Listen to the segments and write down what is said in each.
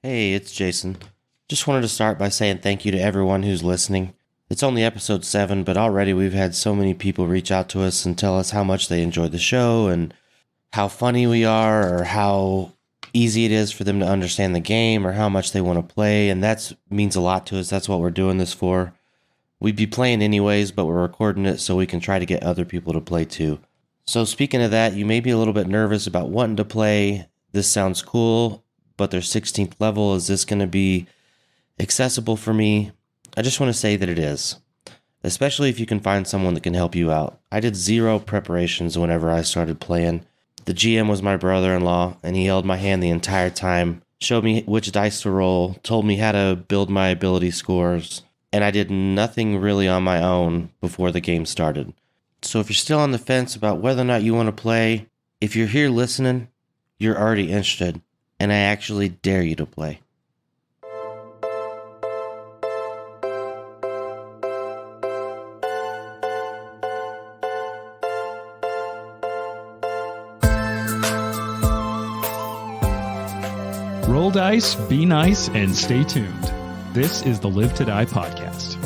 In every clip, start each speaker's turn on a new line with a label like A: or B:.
A: Hey, it's Jason. Just wanted to start by saying thank you to everyone who's listening. It's only episode 7, but already we've had so many people reach out to us and tell us how much they enjoyed the show and how funny we are or how easy it is for them to understand the game or how much they want to play, and that means a lot to us. That's what we're doing this for. We'd be playing anyways, but we're recording it so we can try to get other people to play too. So speaking of that, you may be a little bit nervous about wanting to play. This sounds cool, but their 16th level, is this going to be accessible for me? I just want to say that it is, especially if you can find someone that can help you out. I did 0 preparations whenever I started playing. The GM was my brother-in-law, and he held my hand the entire time, showed me which dice to roll, told me how to build my ability scores, and I did nothing really on my own before the game started. So if you're still on the fence about whether or not you want to play, if you're here listening, you're already interested, and I actually dare you to play.
B: Roll dice, be nice, and stay tuned. This is the Live to Die podcast.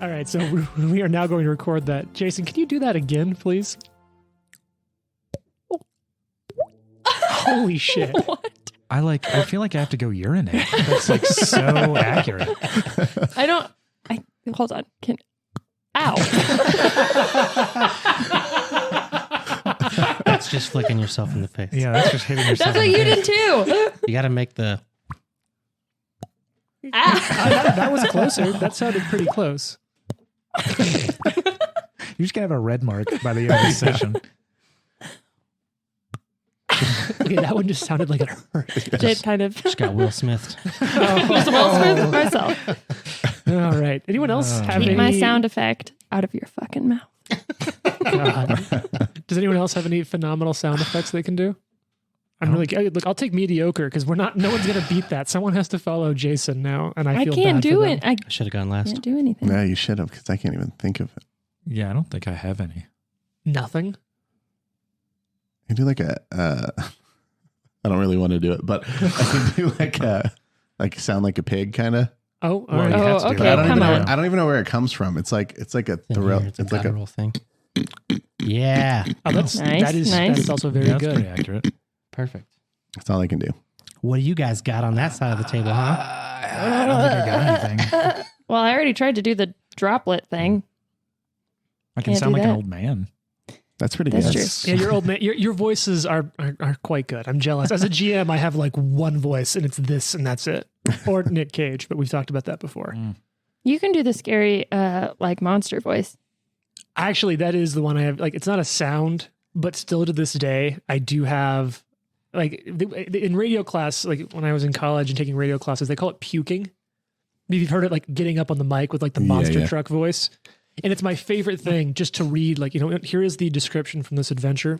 C: All right, so we are now going to record that. Jason, can you do that again, please? Holy shit.
D: What?
E: I feel like I have to go urinate. That's like so accurate.
D: Hold on. Ow.
A: That's just flicking yourself in the face.
E: Yeah, that's just hitting yourself.
D: That's what you did too.
A: You got to make the...
C: That was closer. That sounded pretty close.
E: You're just gonna have a red mark by the end of the session.
C: Okay, that one just sounded like it hurt.
D: Jade kind of.
A: Just got Will Smith.
D: Just Will Smith myself.
C: All right. Anyone else have
D: Keep
C: any...
D: my sound effect out of your fucking mouth.
C: God. Does anyone else have any phenomenal sound effects they can do? I'm really look. I'll take mediocre because we're not. No one's gonna beat that. Someone has to follow Jason now, and I feel
D: can't
C: bad
D: do
C: for
D: it.
C: them.
D: I
A: should have gone last.
D: can't do anything.
F: No, you should have, because I can't even think of it.
E: Yeah, I don't think I have any.
C: Nothing.
F: I do like a. I don't really want to do it, but I can do like sound like a pig, kind of.
C: Oh, all
E: Well,
C: right.
E: you have to do
D: okay,
E: it.
D: come on.
F: I don't even know where it comes from. It's like a thrill.
A: It's a
F: It's like a.
A: guttural thing. Yeah.
C: Oh, that's
D: Nice,
C: that is
D: nice.
C: that is also very
E: Yeah, that's
C: good.
E: pretty accurate.
A: Perfect.
F: That's all I can do.
A: What do you guys got on that side of the table, huh?
E: I don't think I got anything.
D: Well, I already tried to do the droplet thing.
E: I can
D: Can't
E: sound
D: do
E: like an
D: that.
E: old man.
F: That's pretty
D: That's
F: good.
D: true.
C: Yeah, your old man. Your voices are quite good. I'm jealous. As a GM, I have like one voice, and it's this, and that's it. Or Nick Cage, but we've talked about that before.
D: You can do the scary, like monster voice.
C: Actually, that is the one I have. Like, it's not a sound, but still to this day, I do have. Like in radio class, like when I was in college and taking radio classes, they call it puking. Maybe you've heard it, like getting up on the mic with like the monster truck voice. And it's my favorite thing just to read, like, here is the description from this adventure.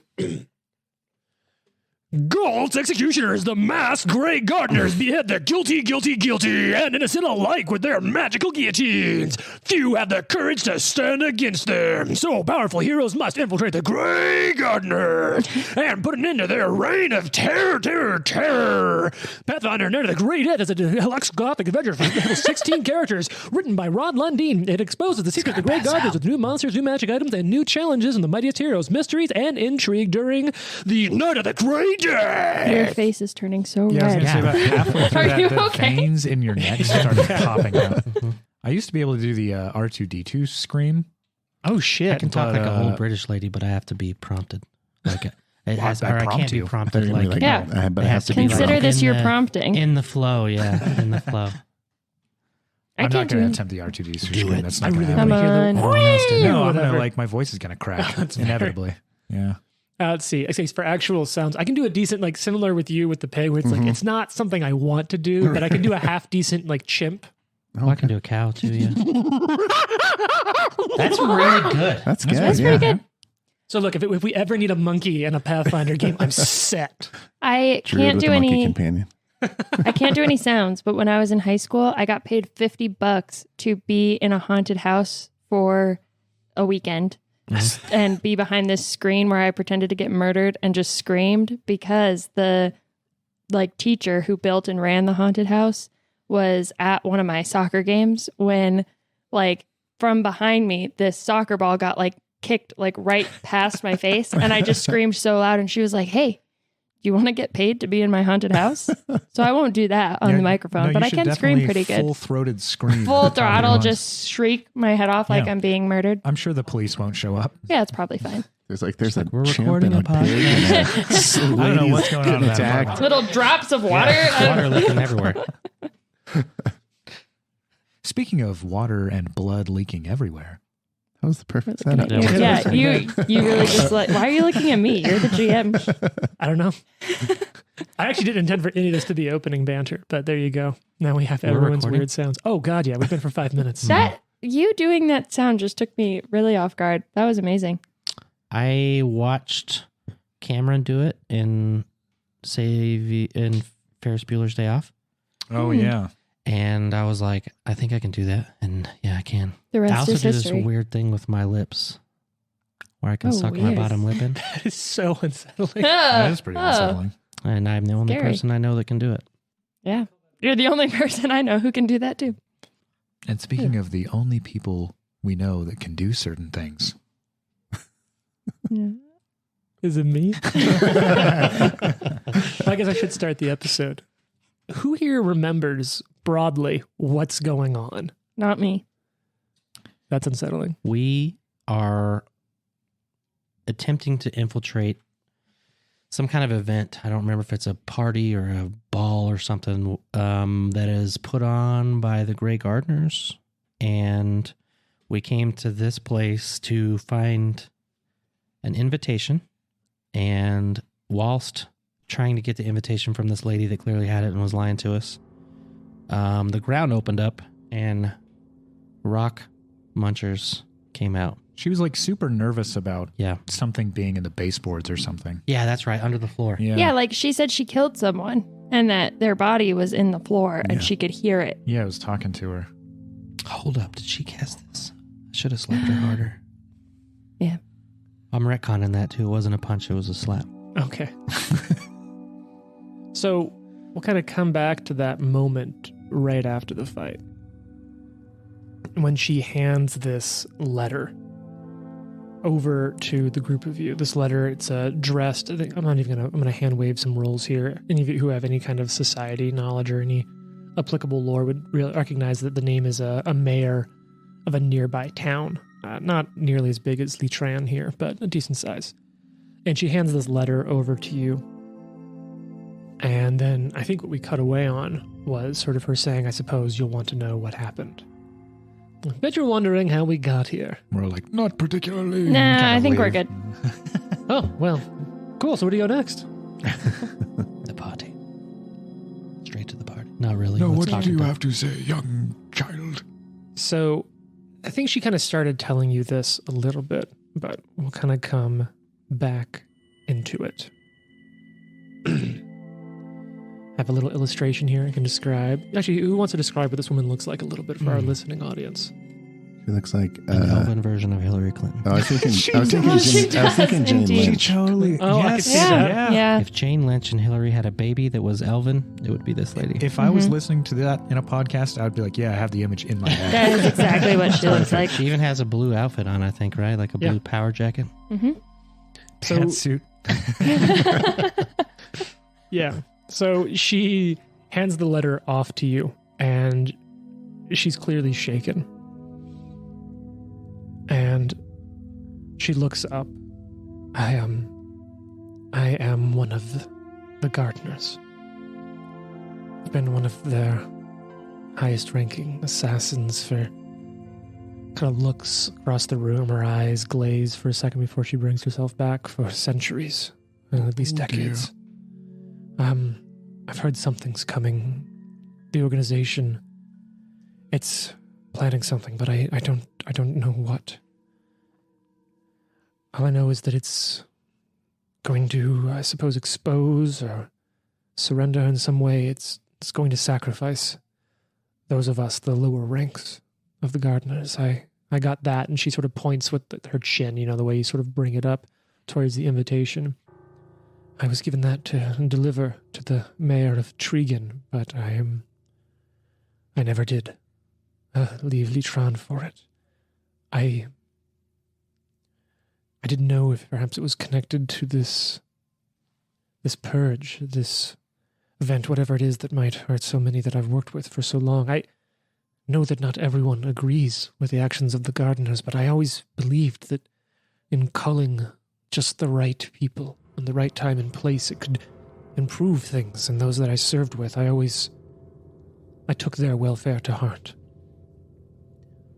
C: Galt's executioners, the masked gray gardeners, behead the guilty, and innocent alike with their magical guillotines. Few have the courage to stand against them. So powerful heroes must infiltrate the gray gardeners and put an end to their reign of terror. Pathfinder Night of the Great Death is a deluxe gothic adventure for 16 characters, written by Ron Lundeen. It exposes the secrets of the gray gardeners with new monsters, new magic items, and new challenges in the mightiest heroes, mysteries, and intrigue during the Night of the Great Death.
D: Your face is turning so
E: Yeah, I was
D: red.
E: going to say about halfway through
D: Are
E: that,
D: you
E: the
D: okay?
E: veins in your neck started popping out. I used to be able to do the R2-D2 scream.
C: Oh, shit.
A: I can talk
E: But,
A: like an old British lady, but I have to be prompted. Like it has,
E: I
A: or I
E: prompt
A: can't
E: you.
A: be prompted. Like,
D: Yeah.
F: But
A: it has to be
D: Consider
A: like
D: this
A: in
D: your
A: the-
D: prompting.
A: in the flow. Yeah, in the flow.
D: I
E: I'm not
D: can't
E: going
D: do
E: to attempt the R2-D2
A: Do
E: scream.
A: it.
E: That's
C: I
E: not going
C: really
E: to
C: want
E: happen.
C: to
D: Come
C: hear
D: on.
C: the...
E: No, I'm
C: whatever.
E: gonna, like, my voice is going to crack inevitably. Yeah.
C: Let's see. Okay, for actual sounds, I can do a decent, like similar with you with the pig, where it's like it's not something I want to do, but I can do a half decent like chimp.
A: Oh, I can do a cow too, yeah. That's really good.
F: That's good.
D: That's pretty good.
C: So look, if we ever need a monkey in a Pathfinder game, I'm set.
D: I
F: Druid
D: can't
F: with
D: do
F: a monkey
D: any.
F: companion.
D: I can't do any sounds. But when I was in high school, I got paid $50 to be in a haunted house for a weekend and be behind this screen where I pretended to get murdered and just screamed because the teacher who built and ran the haunted house was at one of my soccer games when from behind me, this soccer ball got kicked right past my face. And I just screamed so loud. And she was like, "Hey, do you want to get paid to be in my haunted house?" So I won't do that on the microphone, but I can scream pretty good.
E: Full-throated scream.
D: Full throttle, just shriek my head off like I'm being murdered.
E: I'm sure the police won't show up.
D: Yeah, it's probably fine.
F: There's a
A: we're
F: chimp
A: recording
F: and
A: a
F: a pig and a
E: I don't know what's going on in
F: getting
E: that
F: attacked.
E: apartment.
D: Little drops of water.
A: Water leaking everywhere.
E: Speaking of water and blood leaking everywhere,
F: That was the perfect
D: Looking
F: setup.
D: at you. Yeah, you really just why are you looking at me? You're the GM.
C: I don't know. I actually didn't intend for any of this to be opening banter, but there you go. Now we have
A: We're
C: everyone's
A: recording?
C: weird sounds. Oh God, yeah, we've been for 5 minutes.
D: That you doing that sound just took me really off guard. That was amazing.
A: I watched Cameron do it in Ferris Bueller's Day Off.
E: oh yeah,
A: And I was like, I think I can do that. And yeah, I can.
D: The
A: I
D: rest
A: also
D: is
A: do this
D: history.
A: weird thing with my lips where I can
D: Oh,
A: suck my
D: weird.
A: bottom lip in.
C: That is so unsettling.
E: that is pretty unsettling.
A: And I'm the only
D: Scary.
A: person I know that can do it.
D: Yeah, you're the only person I know who can do that too.
E: And speaking of the only people we know that can do certain things,
D: Yeah.
C: Is it me? I guess I should start the episode. Who here remembers broadly what's going on?
D: Not me.
C: That's unsettling.
A: We are attempting to infiltrate some kind of event. I don't remember if it's a party or a ball or something that is put on by the Grey Gardeners. And we came to this place to find an invitation. And whilst trying to get the invitation from this lady that clearly had it and was lying to us, the ground opened up and rock munchers came out.
E: she was super nervous about
A: Yeah.
E: something being in the baseboards or something.
A: Yeah, that's right. Under the floor.
D: Yeah, she said she killed someone and that their body was in the floor and
E: Yeah.
D: she could hear it.
E: Yeah, I was talking to her.
A: Hold up. Did she cast this? I should have slapped her harder.
D: Yeah.
A: I'm retconning that too. It wasn't a punch. It was a slap.
C: Okay. So we'll kind of come back to that moment right after the fight. When she hands this letter over to the group of you. This letter, it's addressed. I'm gonna hand wave some rolls here. Any of you who have any kind of society knowledge or any applicable lore would recognize that the name is a mayor of a nearby town. Not nearly as big as Litran here, but a decent size. And she hands this letter over to you. And then I think what we cut away on was sort of her saying, I suppose you'll want to know what happened. I bet you're wondering how we got here.
E: We're like, not particularly.
D: Nah,
E: Kind
D: I
E: of
D: think we're
E: leave.
D: good.
C: Oh, well, cool. So where do you go next?
A: The party. Straight to the party. Not really.
E: No,
A: Let's
E: what
A: talk
E: do you
A: about-
E: have to say, young child?
C: So I think she kind of started telling you this a little bit, but we'll kind of come back into it. I have a little illustration here I can describe. Actually, who wants to describe what this woman looks like a little bit for our listening audience?
F: She looks like
A: An elven version of Hillary Clinton.
F: I was thinking
D: She
F: Jane
D: indeed.
F: Lynch.
E: Totally.
C: Oh, I can see that.
D: Yeah.
A: If Jane Lynch and Hillary had a baby that was elven, it would be this lady.
E: If I was listening to that in a podcast, I would be like, yeah, I have the image in my head.
D: That is exactly what she looks like.
A: She even has a blue outfit on, I think, right? Like a blue
C: Yeah.
A: power jacket.
C: So-
E: Pantsuit.
C: Yeah. So she hands the letter off to you, and she's clearly shaken. And she looks up. I am one of the gardeners. I've been one of their highest ranking assassins for kind of looks across the room. Her eyes glaze for a second before she brings herself back for centuries, at least decades. I've heard something's coming. The organization It's planning something, but I don't know what. All I know is that it's going to, I suppose, expose or surrender in some way. It's going to sacrifice those of us, the lower ranks of the gardeners. I got that, and she sort of points with her chin, the way you sort of bring it up towards the invitation. I was given that to deliver to the mayor of Tregan, but I never did leave Litran for it. I didn't know if perhaps it was connected to this purge, this event, whatever it is that might hurt so many that I've worked with for so long. I know that not everyone agrees with the actions of the gardeners, but I always believed that in culling just the right people and the right time and place, it could improve things, and those that I served with, I took their welfare to heart.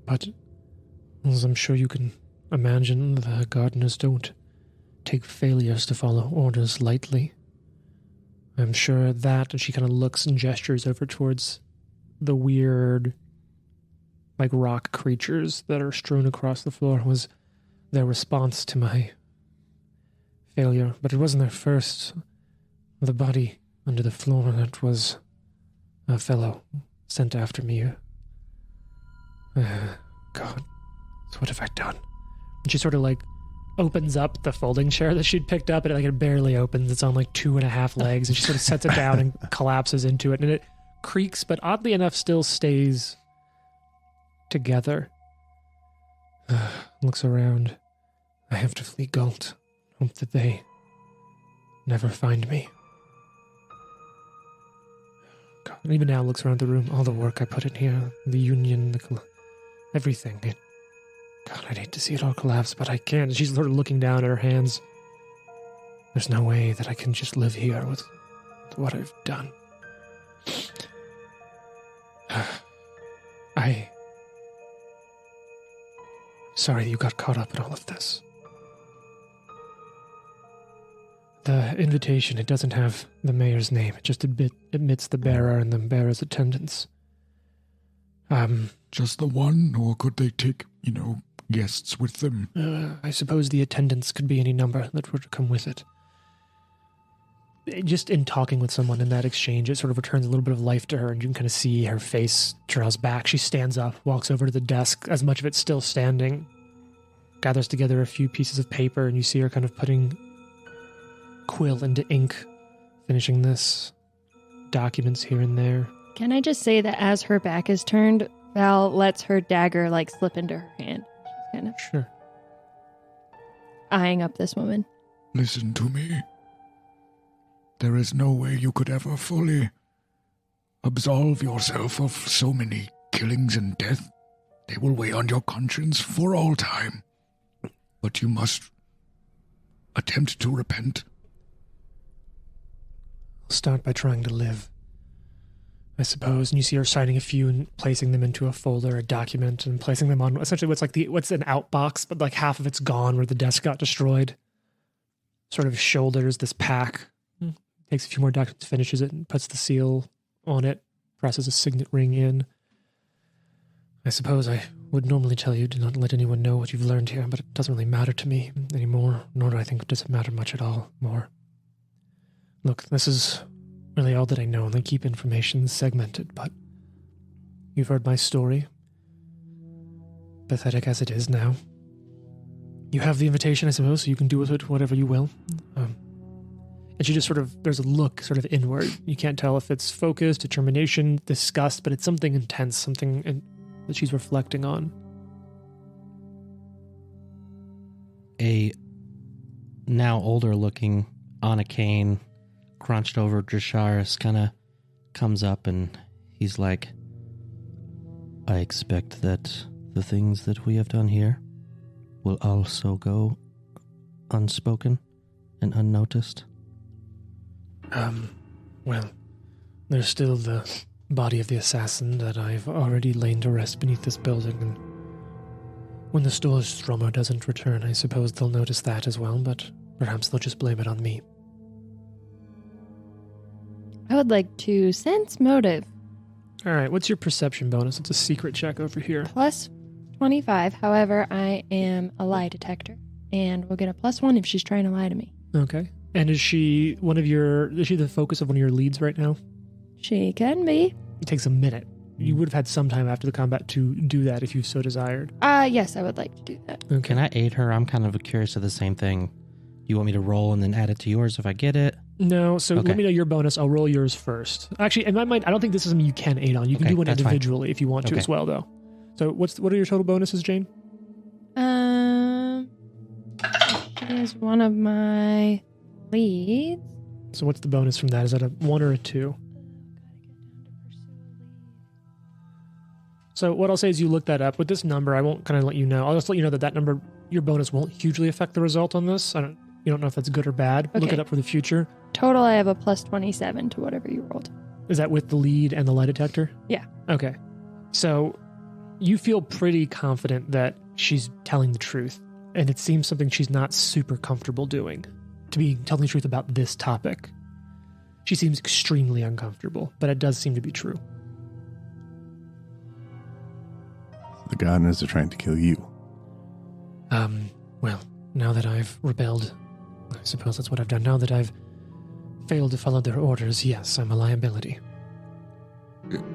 C: But, as I'm sure you can imagine, the gardeners don't take failures to follow orders lightly. I'm sure that, and she kind of looks and gestures over towards the weird, rock creatures that are strewn across the floor, was their response to my failure. But it wasn't their first. The body under the floor, that was a fellow sent after me. God, what have I done? And she sort of opens up the folding chair that she'd picked up, and it barely opens. It's on 2.5 legs, and she sort of sets it down and collapses into it, and it creaks, but oddly enough still stays together. Looks around. I have to flee Galt. Hope that they never find me. God, and even now looks around the room. All the work I put in here, the union, everything. God, I'd hate to see it all collapse, but I can't. And she's sort of looking down at her hands. There's no way that I can just live here with what I've done. Sorry that you got caught up in all of this. The invitation, it doesn't have the mayor's name. It just admits the bearer and the bearer's attendants.
G: Just the one, or could they take, guests with them?
C: I suppose the attendants could be any number that were to come with it. Just in talking with someone in that exchange, it sort of returns a little bit of life to her, and you can kind of see her face draws back. She stands up, walks over to the desk, as much of it's still standing, gathers together a few pieces of paper, and you see her kind of putting quill into ink, finishing this, documents here and there.
D: Can I just say that as her back is turned, Val lets her dagger slip into her hand. She's kind of
C: sure
D: eyeing up this woman.
G: Listen to me. There is no way you could ever fully absolve yourself of so many killings and death. They will weigh on your conscience for all time. But you must attempt to repent.
C: I'll start by trying to live, I suppose. And you see her signing a few and placing them into a folder, a document, and placing them on essentially what's an outbox, but half of it's gone where the desk got destroyed. Sort of shoulders this pack. Takes a few more documents, finishes it, and puts the seal on it, presses a signet ring in. I suppose I would normally tell you to not let anyone know what you've learned here, but it doesn't really matter to me anymore, nor do I think it does matter much at all more. Look, this is really all that I know, and they keep information segmented, but you've heard my story. Pathetic as it is now. You have the invitation, I suppose, so you can do with it whatever you will. And she just there's a look inward. You can't tell if it's focus, determination, disgust, but it's something intense, something that she's reflecting on.
A: A now older looking Anna-Kane, crunched over Drasharis, kind of comes up and he's like, I expect that the things that we have done here will also go unspoken and unnoticed.
C: Well, there's still the body of the assassin that I've already lain to rest beneath this building, and when the Storstromer doesn't return, I suppose they'll notice that as well, but perhaps they'll just blame it on me.
D: I would like to sense motive.
C: All right, what's your perception bonus? It's a secret check over here.
D: Plus 25. However, I am a lie detector, and we'll get a +1 if she's trying to lie to me.
C: Okay. And is she the focus of one of your leads right now?
D: She can be.
C: It takes a minute. You would have had some time after the combat to do that if you so desired.
D: Yes, I would like to do that.
C: Okay.
A: Can I aid her? I'm kind of curious of the same thing. You want me to roll and then add it to yours if I get it?
C: No, so
A: Okay.
C: let me know your bonus. I'll roll yours first. Actually, in my mind, I don't think this is something you can aid on. You can
A: Okay,
C: do one
A: that's fine.
C: individually if you want to
A: Okay.
C: as well, though. So what are your total bonuses, Jane?
D: She is one of my leads.
C: So what's the bonus from that? Is that a 1 or a 2? So what I'll say is you look that up. With this number, I won't kind of let you know. I'll just let you know that number, your bonus won't hugely affect the result on this. You don't know if that's good or bad. Look
D: Okay.
C: it up for the future.
D: Total, I have a +27 to whatever you rolled.
C: Is that with the lead and the lie detector?
D: Yeah.
C: Okay. So you feel pretty confident that she's telling the truth, and it seems something she's not super comfortable doing, to be telling the truth about this topic. She seems extremely uncomfortable, but it does seem to be true.
F: The Gardeners are trying to kill you.
C: Well, now that I've rebelled, I suppose that's what I've done. Now that I've failed to follow their orders, yes, I'm a liability.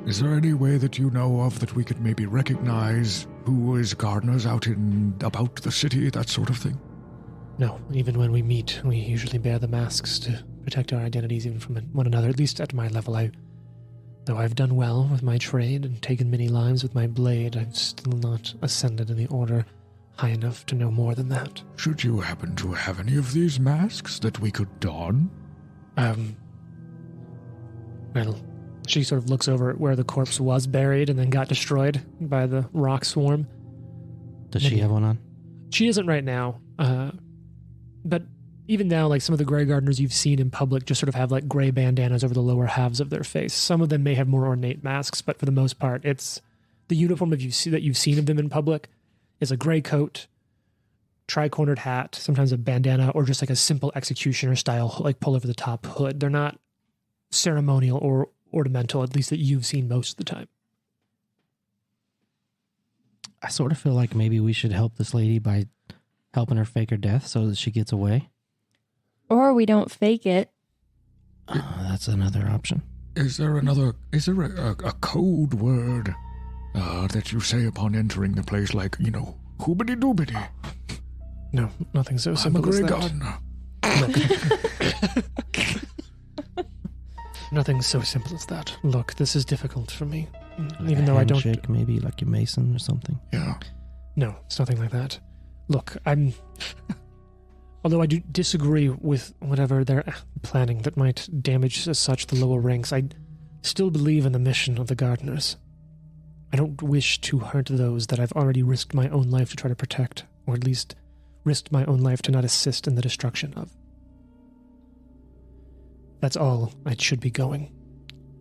G: Is there any way that you know of that we could maybe recognize who is gardeners out in about the city, that sort of thing?
C: No, even when we meet, we usually bear the masks to protect our identities even from one another, at least at my level. Though I've done well with my trade and taken many lives with my blade, I've still not ascended in the order high enough to know more than that.
G: Should you happen to have any of these masks that we could don?
C: Well, she sort of looks over at where the corpse was buried and then got destroyed by the rock swarm.
A: Does she have one on?
C: She isn't right now, but even now, like some of the Grey Gardeners you've seen in public just sort of have like gray bandanas over the lower halves of their face. Some of them may have more ornate masks, but for the most part, it's the uniform that you've seen of them in public is a gray coat, tri-cornered hat, sometimes a bandana, or just like a simple executioner style, like pull over the top hood. They're not ceremonial or ornamental, at least that you've seen most of the time.
A: I sort of feel like maybe we should help this lady by helping her fake her death so that she gets away.
D: Or we don't fake it.
A: That's another option.
G: Is there a code word that you say upon entering the place, like, hoobity doobity?
C: No, nothing so
G: I'm a
C: simple as
G: Grey
C: that.
G: Gardener.
C: Nothing so simple as that. Look, this is difficult for me. Even though I don't...
A: Handshake, maybe like a mason or something.
G: Yeah.
C: No, it's nothing like that. Look, although I do disagree with whatever they're planning that might damage as such the lower ranks, I still believe in the mission of the Gardeners. I don't wish to hurt those that I've already risked my own life to try to protect, or at least risked my own life to not assist in the destruction of. That's all I should be going.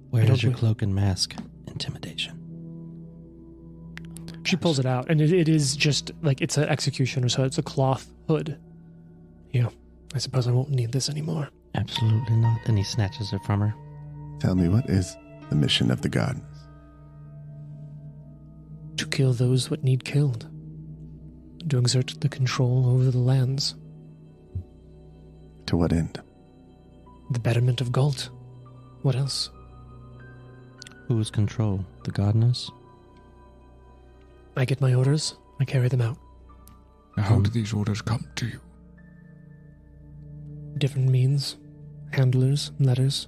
A: Where is your cloak and mask? Intimidation.
C: She pulls it out, and it is just like it's an executioner, so it's a cloth hood. Yeah, I suppose I won't need this anymore.
A: Absolutely not. And he snatches it from her.
F: Tell me, what is the mission of the Gardeners?
C: To kill those what need killed. To exert the control over the lands.
F: To what end?
C: The betterment of Galt. What else?
A: Whose control? The Gardeners?
C: I get my orders, I carry them out.
G: Now, how do these orders come to you?
C: Different means, handlers, letters.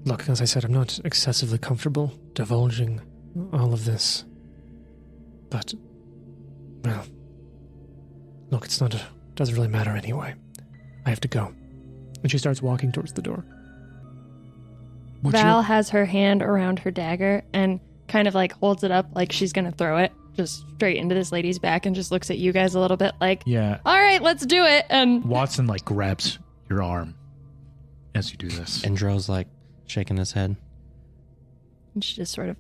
C: Look, as I said, I'm not excessively comfortable divulging all of this. But, well, look, doesn't really matter anyway. I have to go. And she starts walking towards the door.
D: Val has her hand around her dagger and kind of like holds it up like she's going to throw it just straight into this lady's back and just looks at you guys a little bit like,
E: Yeah.
D: all right, let's do it. And
E: Watson grabs your arm as you do this.
A: And Dro's shaking his head.
D: she just sort of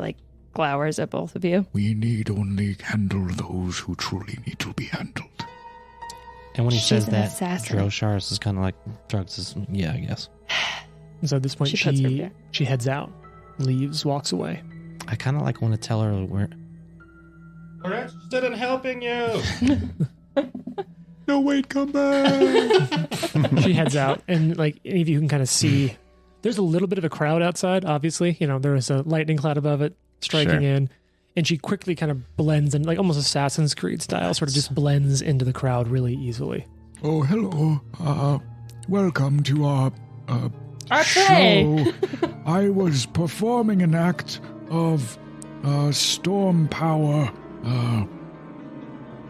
D: glowers at both of you.
G: We need only handle those who truly need to be handled.
A: And when he
D: She's
A: says
D: an
A: that,
D: assassin.
A: Dro Shars is kind of drugs his... Yeah, I guess.
C: And so at this point,
D: She puts her back.
C: she heads out, leaves, walks away.
A: I I kind of want to tell her we're interested in helping you.
G: No, wait, come back.
C: She heads out, and like any of you can kind of see, there's a little bit of a crowd outside. Obviously, there is a lightning cloud above it striking in, and she quickly kind of blends in, like almost Assassin's Creed style, sort of just blends into the crowd really easily.
G: Oh, hello. Welcome to our
D: play.
G: show. I was performing an act of storm power.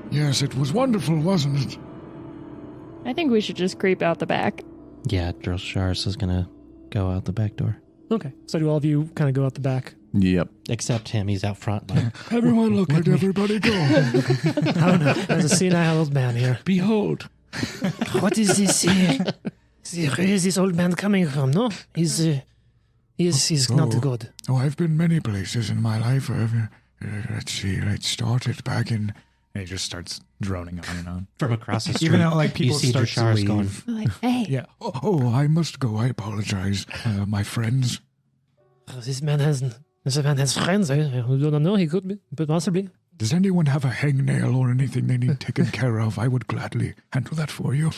G: Yes, it was wonderful, wasn't it?
D: I think we should just creep out the back.
A: Yeah, Drosharis is gonna go out the back door.
C: Okay, so do all of you kind of go out the back?
F: Yep.
A: Except him, he's out front. Like,
G: Everyone look at everybody go.
C: Oh no, there's a senile old man here.
G: Behold.
C: What is this here? Where is this old man coming from? No, he's not good.
G: Oh, I've been many places in my life. Let's see. Let's start it back in.
E: And he just starts droning on and on.
A: from across the street,
E: Even though like
A: you
E: people
A: see
E: start to
A: Drosharis
E: leave.
A: going.
D: We're like, hey,
E: Yeah.
G: Oh, I must go. I apologize, my friends.
C: This man has friends. I don't know. He could be, but possibly.
G: Does anyone have a hangnail or anything they need taken care of? I would gladly handle that for you.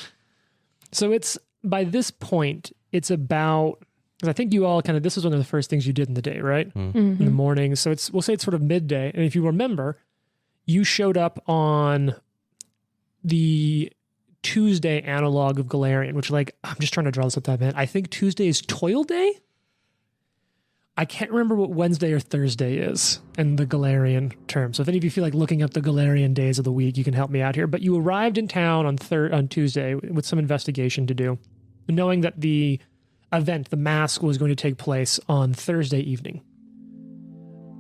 C: So it's by this point, it's about. Because I think you all kind of. This was one of the first things you did in the day, right? In the morning. So we'll say it's sort of midday, and if you remember, you showed up on the Tuesday analog of Galarian, which I'm just trying to draw this up that minute. I think Tuesday is Toil Day. I can't remember what Wednesday or Thursday is in the Galarian term. So if any of you feel like looking up the Galarian days of the week, you can help me out here. But you arrived in town on Tuesday with some investigation to do, knowing that the event, the mask, was going to take place on Thursday evening.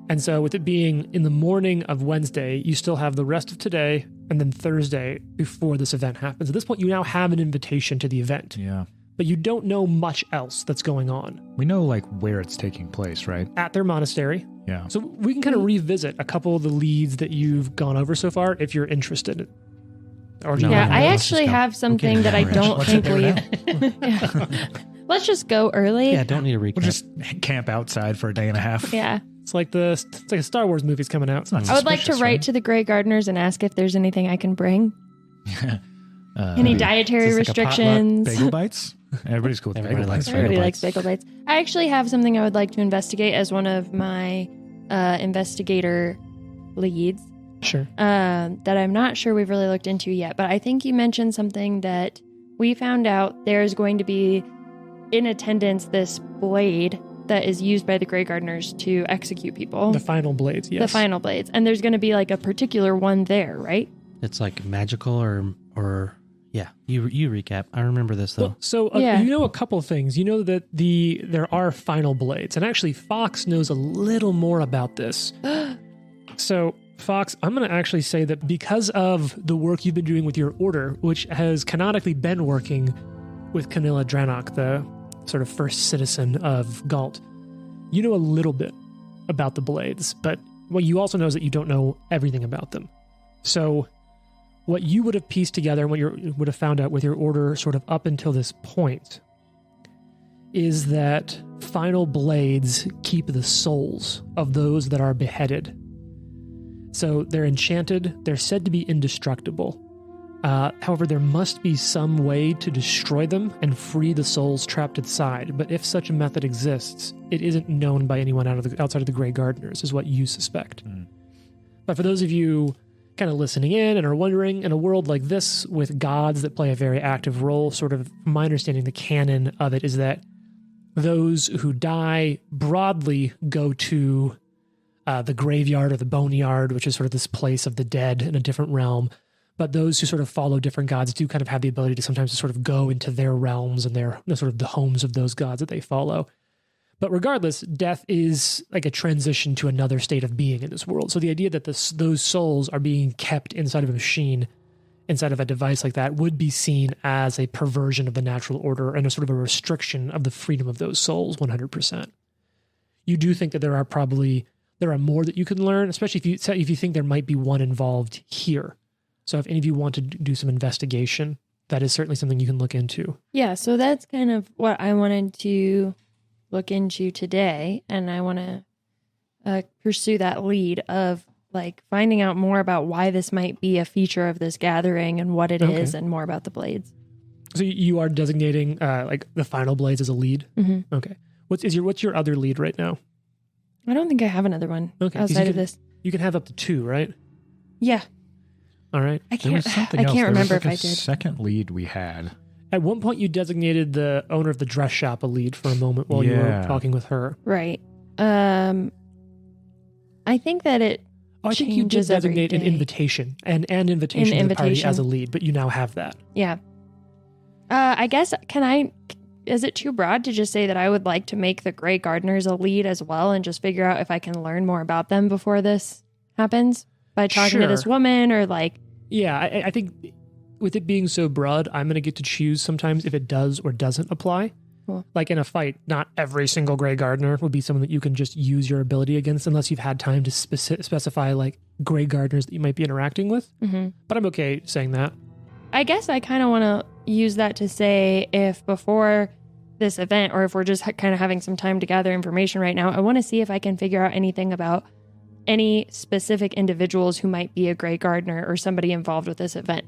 C: And so with it being in the morning of Wednesday, you still have the rest of today and then Thursday before this event happens. At this point, you now have an invitation to the event.
E: Yeah.
C: But you don't know much else that's going on.
E: We know like where it's taking place, right?
C: At their monastery.
E: Yeah.
C: So we can kind of revisit a couple of the leads that you've gone over so far if you're interested. Or
A: No,
D: yeah,
A: no,
D: I
A: let's
D: actually
A: just go.
D: have something that I
A: Rich.
D: don't
E: Let's
D: think
E: sit there
D: we. Yeah. Let's just go early.
A: Yeah, don't need a recap.
E: We'll just camp outside for a day and a half.
D: Yeah.
C: It's like a Star Wars movie's coming out.
E: Not
D: I would like to
E: suspicious,
D: write
E: right?
D: to the Grey Gardeners and ask if there's anything I can bring. Any
E: Is
D: dietary
E: this like a potluck
D: restrictions.
E: bagel bites? Everybody's cool with
A: Everybody
E: bagel
A: likes
E: bites.
A: bagel
D: Everybody
A: bites.
D: likes bagel bites. I actually have something I would like to investigate as one of my investigator leads
C: Sure.
D: that I'm not sure we've really looked into yet. But I think you mentioned something that we found out there's going to be in attendance this blade that is used by the Grey Gardeners to execute people.
C: The final blades, yes.
D: The final blades. And there's going to be like a particular one there, right?
A: It's like magical or yeah. You recap. I remember this though.
C: Well, so
D: Yeah.
C: you know a couple things. You know that there are final blades, and actually Fox knows a little more about this. So Fox, I'm going to actually say that because of the work you've been doing with your order, which has canonically been working with Camilla Dranok, the sort of first citizen of Galt, you know a little bit about the blades, but what you also know is that you don't know everything about them. So what you would have pieced together and what you would have found out with your order sort of up until this point is that final blades keep the souls of those that are beheaded. So they're enchanted. They're said to be indestructible. However, there must be some way to destroy them and free the souls trapped inside. But if such a method exists, it isn't known by anyone outside of the Grey Gardeners, is what you suspect. But for those of you kind of listening in and are wondering, in a world like this with gods that play a very active role, sort of my understanding, the canon of it is that those who die broadly go to the graveyard or the boneyard, which is sort of this place of the dead in a different realm. But those who sort of follow different gods do kind of have the ability to sometimes sort of go into their realms and their sort of the homes of those gods that they follow. But regardless, death is like a transition to another state of being in this world. So the idea that those souls are being kept inside of a machine, inside of a device like that, would be seen as a perversion of the natural order and a sort of a restriction of the freedom of those souls, 100%. You do think that there are more that you can learn, especially if you think there might be one involved here. So if any of you want to do some investigation, that is certainly something you can look into.
D: Yeah, so that's kind of what I wanted to look into today, and I want to pursue that lead of like finding out more about why this might be a feature of this gathering and what it is, and more about the blades.
C: So you are designating like the final blades as a lead?
D: Mm-hmm.
C: Okay. What's your other lead right now?
D: I don't think I have another one outside of this.
C: You can have up to 2, right?
D: Yeah.
C: All right.
D: I
E: There was
D: can't.
E: something
D: I
E: else.
D: can't
E: There was
D: remember
E: like
D: if
E: a
D: I did.
E: second lead we had.
C: At one point, you designated the owner of the dress shop a lead for a moment while you were
E: Yeah.
C: talking with her.
D: Right. I think that it.
C: Oh, I think you did
D: changes every
C: designate an
D: day.
C: invitation, an invitation to the party
D: invitation.
C: as a lead, but you now have that.
D: Yeah. I guess is it too broad to just say that I would like to make the Grey Gardeners a lead as well and just figure out if I can learn more about them before this happens by talking to this
C: Sure.
D: woman or like.
C: Yeah, I think with it being so broad, I'm going to get to choose sometimes if it does or doesn't apply.
D: Cool.
C: Like in a fight, not every single Grey Gardener would be someone that you can just use your ability against unless you've had time to specify like Grey Gardeners that you might be interacting with.
D: Mm-hmm.
C: But I'm okay saying that.
D: I guess I kind of want to use that to say if before this event or if we're just kind of having some time to gather information right now, I want to see if I can figure out anything about any specific individuals who might be a Grey Gardener or somebody involved with this event.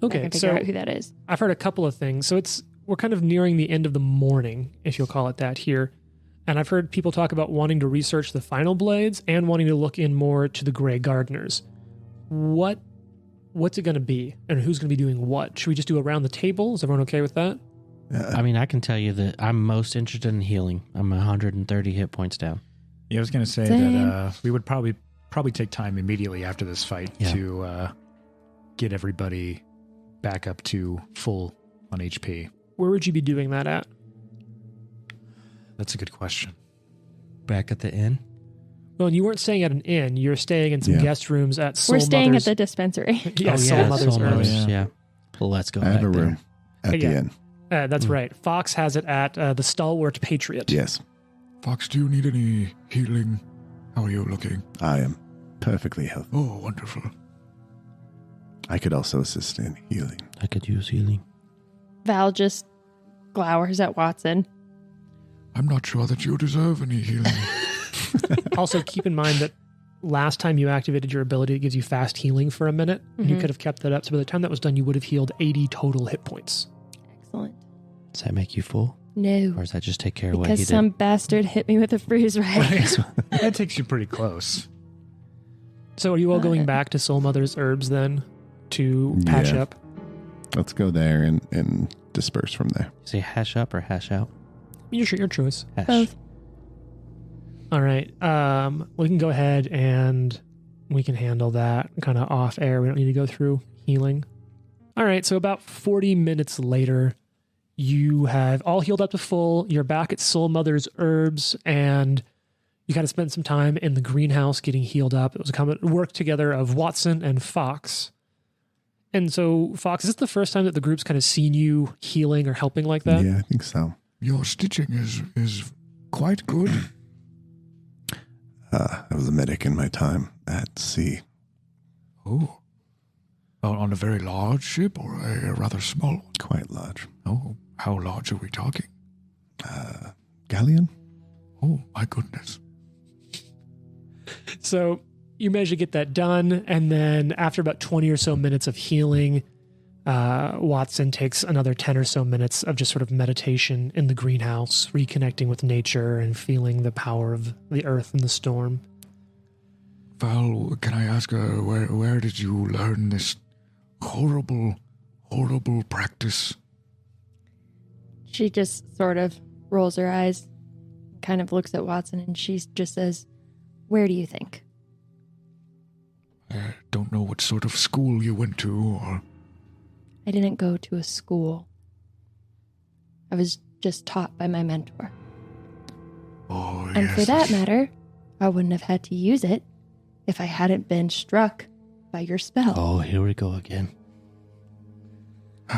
D: I
C: Okay,
D: can figure
C: so
D: out who that is.
C: I've heard a couple of things. So we're kind of nearing the end of the morning, if you'll call it that here. And I've heard people talk about wanting to research the final blades and wanting to look in more to the Grey Gardeners. What's it going to be? And who's going to be doing what? Should we just do around the table? Is everyone okay with that?
A: I mean, I can tell you that I'm most interested in healing. I'm 130 hit points down.
E: Yeah, I was going to say
D: Same.
E: that we would probably take time immediately after this fight to get everybody back up to full on HP.
C: Where would you be doing that at?
E: That's a good question.
A: Back at the inn?
C: Well, you weren't staying at an inn. You're staying in some
F: Yeah.
C: guest rooms at Soul
D: We're staying
C: Mother's.
D: at the dispensary.
C: Yeah, Soul Mother's
A: Soul
C: Herbs.
A: Mother's,
E: Yeah.
A: yeah. Well, let's go
F: I have
A: back
F: a
A: there.
F: room at
C: Yeah.
F: the inn.
C: That's right. Fox has it at the Stalwart Patriot.
F: Yes,
G: Fox, do you need any healing? How are you looking?
F: I am perfectly healthy.
G: Oh, wonderful.
F: I could also assist in healing.
A: I could use healing.
D: Val just glowers at Watson.
G: I'm not sure that you deserve any healing.
C: Also, keep in mind that last time you activated your ability, it gives you fast healing for a minute. You could have kept that up. So by the time that was done, you would have healed 80 total hit points.
D: Excellent.
A: Does that make you full?
D: No.
A: Or does that just take care of what he
D: Because
A: did?
D: some bastard hit me with a freeze ray.
E: That takes you pretty close.
C: So are you all going back to Soul Mother's Herbs then to patch
F: Yeah.
C: up?
F: Let's go there and disperse from there.
A: Say hash up or hash out?
C: Your choice.
A: Hash.
D: Both.
C: All right. We can go ahead and we can handle that kind of off air. We don't need to go through healing. All right. So about 40 minutes later, you have all healed up to full. You're back at Soul Mother's Herbs, and you kind of spent some time in the greenhouse getting healed up. It was a work together of Watson and Fox. And so, Fox, is this the first time that the group's kind of seen you healing or helping like that?
F: Yeah, I think so.
G: Your stitching is quite good.
F: I was a medic in my time at sea.
G: Oh. On a very large ship or a rather small one?
F: Quite large.
G: Oh, how large are we talking?
F: Galleon?
G: Oh, my goodness.
C: So you manage to get that done, and then after about 20 or so minutes of healing, Watson takes another 10 or so minutes of just sort of meditation in the greenhouse, reconnecting with nature and feeling the power of the earth and the storm.
G: Val, can I ask, where did you learn this horrible practice?
D: She just sort of rolls her eyes, kind of looks at Watson, and she just says, "Where do you think?"
G: I don't know what sort of school you went to, or...
D: I didn't go to a school. I was just taught by my mentor.
G: Oh,
D: And
G: yes.
D: for that matter, I wouldn't have had to use it if I hadn't been struck by your spell.
A: Oh, here we go again.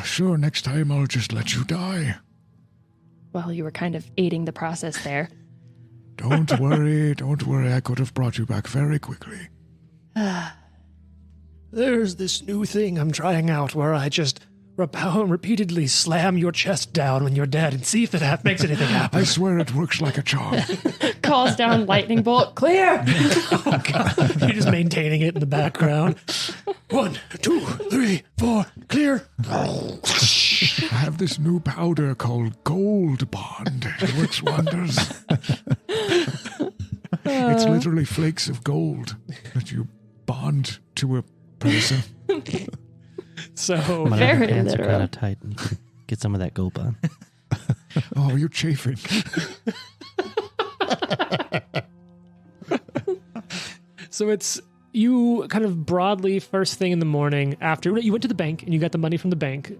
G: Sure, next time I'll just let you die.
D: Well, you were kind of aiding the process there.
G: Don't worry, I could have brought you back very quickly.
C: There's this new thing I'm trying out where I just repeatedly slam your chest down when you're dead and see if that makes anything happen.
G: I swear it works like a charm.
D: Calls down lightning bolt. Clear.
C: Oh, God. You're just maintaining it in the background. 1, 2, 3, 4, clear.
G: I have this new powder called Gold Bond. It works wonders. It's literally flakes of gold that you bond to a person.
C: So
H: My
D: Very
H: pants are
D: literal.
H: kind of tight. And you can get some of that gold bond.
G: Oh, you're chafing.
C: So it's you kind of broadly first thing in the morning after you went to the bank and you got the money from the bank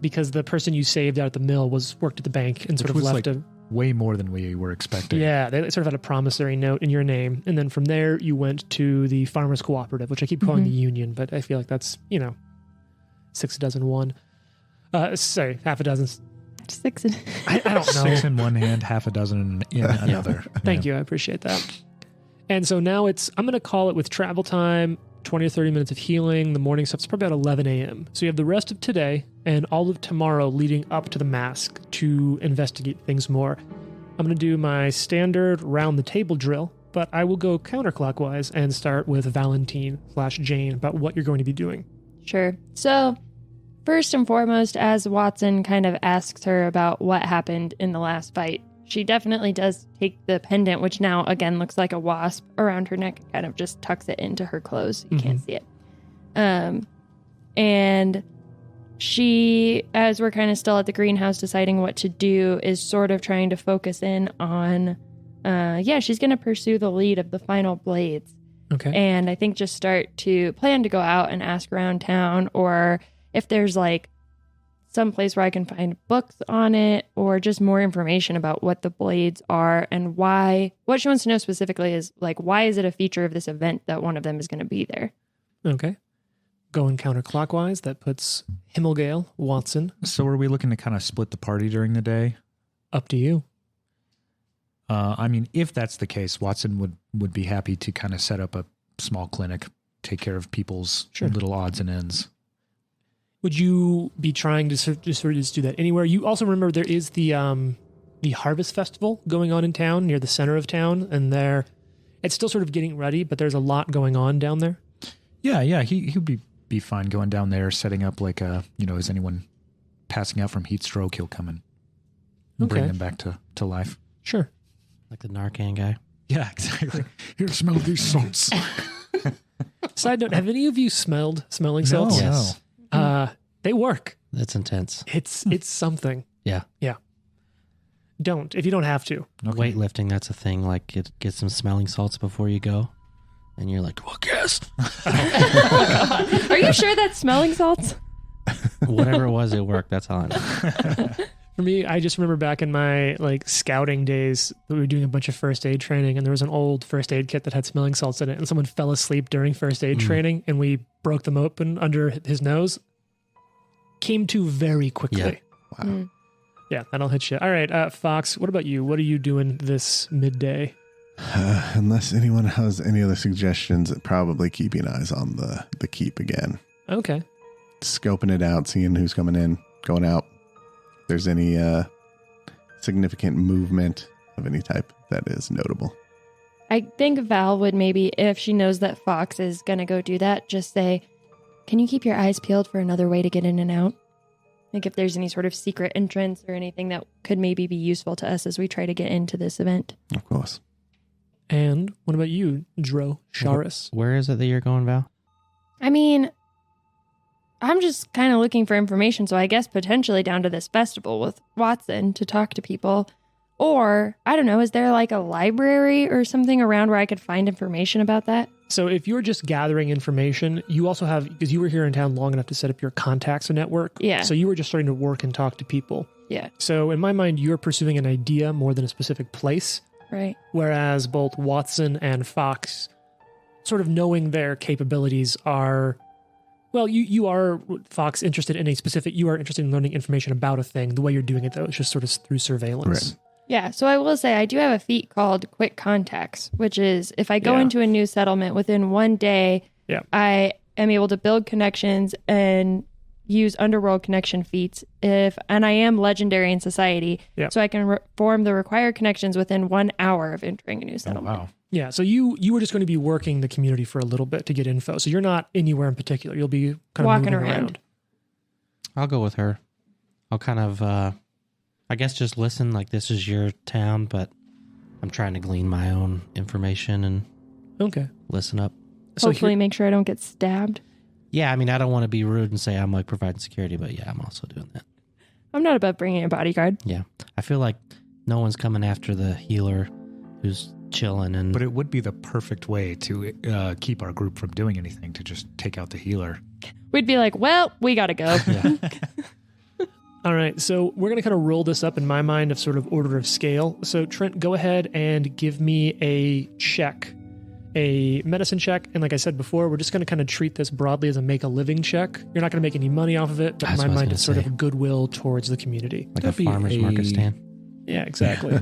C: because the person you saved out at the mill worked at the bank and sort of
E: was
C: left
E: like way more than we were expecting.
C: Yeah, they sort of had a promissory note in your name. And then from there, you went to the Farmers Cooperative, which I keep calling the union, but I feel like that's, 6 a dozen one. Sorry, half a dozen.
D: 6.
C: I don't know.
E: 6 in one hand, half a dozen in another.
C: Thank you. I appreciate that. And so now I'm going to call it with travel time, 20 or 30 minutes of healing. The morning stuff's probably about 11 a.m. So you have the rest of today and all of tomorrow leading up to the mask to investigate things more. I'm going to do my standard round the table drill, but I will go counterclockwise and start with Valentine/Jane about what you're going to be doing.
D: Sure. So, first and foremost, as Watson kind of asks her about what happened in the last fight, she definitely does take the pendant, which now again looks like a wasp around her neck, kind of just tucks it into her clothes. You can't see it. And she, as we're kind of still at the greenhouse deciding what to do, is sort of trying to focus in on, she's going to pursue the lead of the final blades.
C: Okay.
D: And I think just start to plan to go out and ask around town, or if there's like some place where I can find books on it or just more information about what the blades are and why. What she wants to know specifically is like, why is it a feature of this event that one of them is going to be there?
C: Okay. Going counterclockwise, that puts Himmelgale, Watson,
E: So are we looking to kind of split the party during the day?
C: up to you.
E: I mean, if that's the case, Watson would be happy to kind of set up a small clinic, take care of people's little odds and ends.
C: Would you be trying to sort of just do that anywhere? You also remember there is the Harvest Festival going on in town near the center of town, and it's still sort of getting ready, but there's a lot going on down there.
E: Yeah, he'd be fine going down there, setting up like is anyone passing out from heat stroke? He'll come and bring them back to life.
C: Sure.
H: Like the Narcan guy.
E: Yeah, exactly.
G: Here, smell these salts.
C: Side note: have any of you smelled smelling salts?
E: No.
H: Yes.
C: They work.
H: That's intense.
C: It's something.
H: Yeah.
C: Don't if you don't have to.
H: Okay. Weightlifting, that's a thing. Like, get some smelling salts before you go. And you're like, well, guess.
D: Are you sure that's smelling salts?
H: Whatever it was, it worked. That's all I know.
C: For me, I just remember back in my scouting days that we were doing a bunch of first aid training, and there was an old first aid kit that had smelling salts in it, and someone fell asleep during first aid training, and we broke them open under his nose. Came to very quickly.
H: Yeah.
F: Wow.
C: Yeah, that'll hit you. All right, Fox, what about you? What are you doing this midday?
F: Unless anyone has any other suggestions, probably keeping eyes on the keep again.
C: Okay.
F: Scoping it out, seeing who's coming in, going out. If there's any significant movement of any type that is notable.
D: I think Val would maybe, if she knows that Fox is going to go do that, just say, can you keep your eyes peeled for another way to get in and out? Like if there's any sort of secret entrance or anything that could maybe be useful to us as we try to get into this event.
F: Of course.
C: And what about you, Dro Sharis?
H: Where is it that you're going, Val?
D: I mean, I'm just kind of looking for information, so I guess potentially down to this festival with Watson to talk to people. Or, I don't know, is there like a library or something around where I could find information about that?
C: So if you're just gathering information, you also have, because you were here in town long enough to set up your contacts network.
D: Yeah.
C: So you were just starting to work and talk to people.
D: Yeah.
C: So in my mind, you're pursuing an idea more than a specific place.
D: Right.
C: Whereas both Watson and Fox, sort of knowing their capabilities are, well, you are, Fox, interested in a specific, you are interested in learning information about a thing. The way you're doing it, though, is just sort of through surveillance.
F: Right.
D: Yeah, so I will say I do have a feat called Quick Contacts, which is if I go
C: Yeah.
D: into a new settlement within one day,
C: Yeah.
D: I am able to build connections and use underworld connection feats and I am legendary in society, so I can form the required connections within 1 hour of entering a new settlement.
E: wow.
C: Yeah, so you were just going to be working the community for a little bit to get info. So you're not anywhere in particular. You'll be kind of
D: Walking
C: moving
D: around.
H: I'll go with her. I'll kind of, I guess, just listen. Like, this is your town, but I'm trying to glean my own information and listen up.
C: So
D: Hopefully make sure I don't get stabbed.
H: Yeah, I mean, I don't want to be rude and say I'm like providing security, but yeah, I'm also doing that.
D: I'm not above bringing a bodyguard.
H: Yeah, I feel like no one's coming after the healer who's chilling. And
E: But it would be the perfect way to keep our group from doing anything, to just take out the healer.
D: We'd be like, well, we got to go.
C: All right, so we're going to kind of roll this up in my mind of sort of order of scale. So Trent, go ahead and give me a check, a medicine check. And like I said before, we're just going to kind of treat this broadly as a make a living check. You're not going to make any money off of it, but in my mind, it's sort of a goodwill towards the community.
H: Like a farmer's market stand.
C: Yeah, exactly.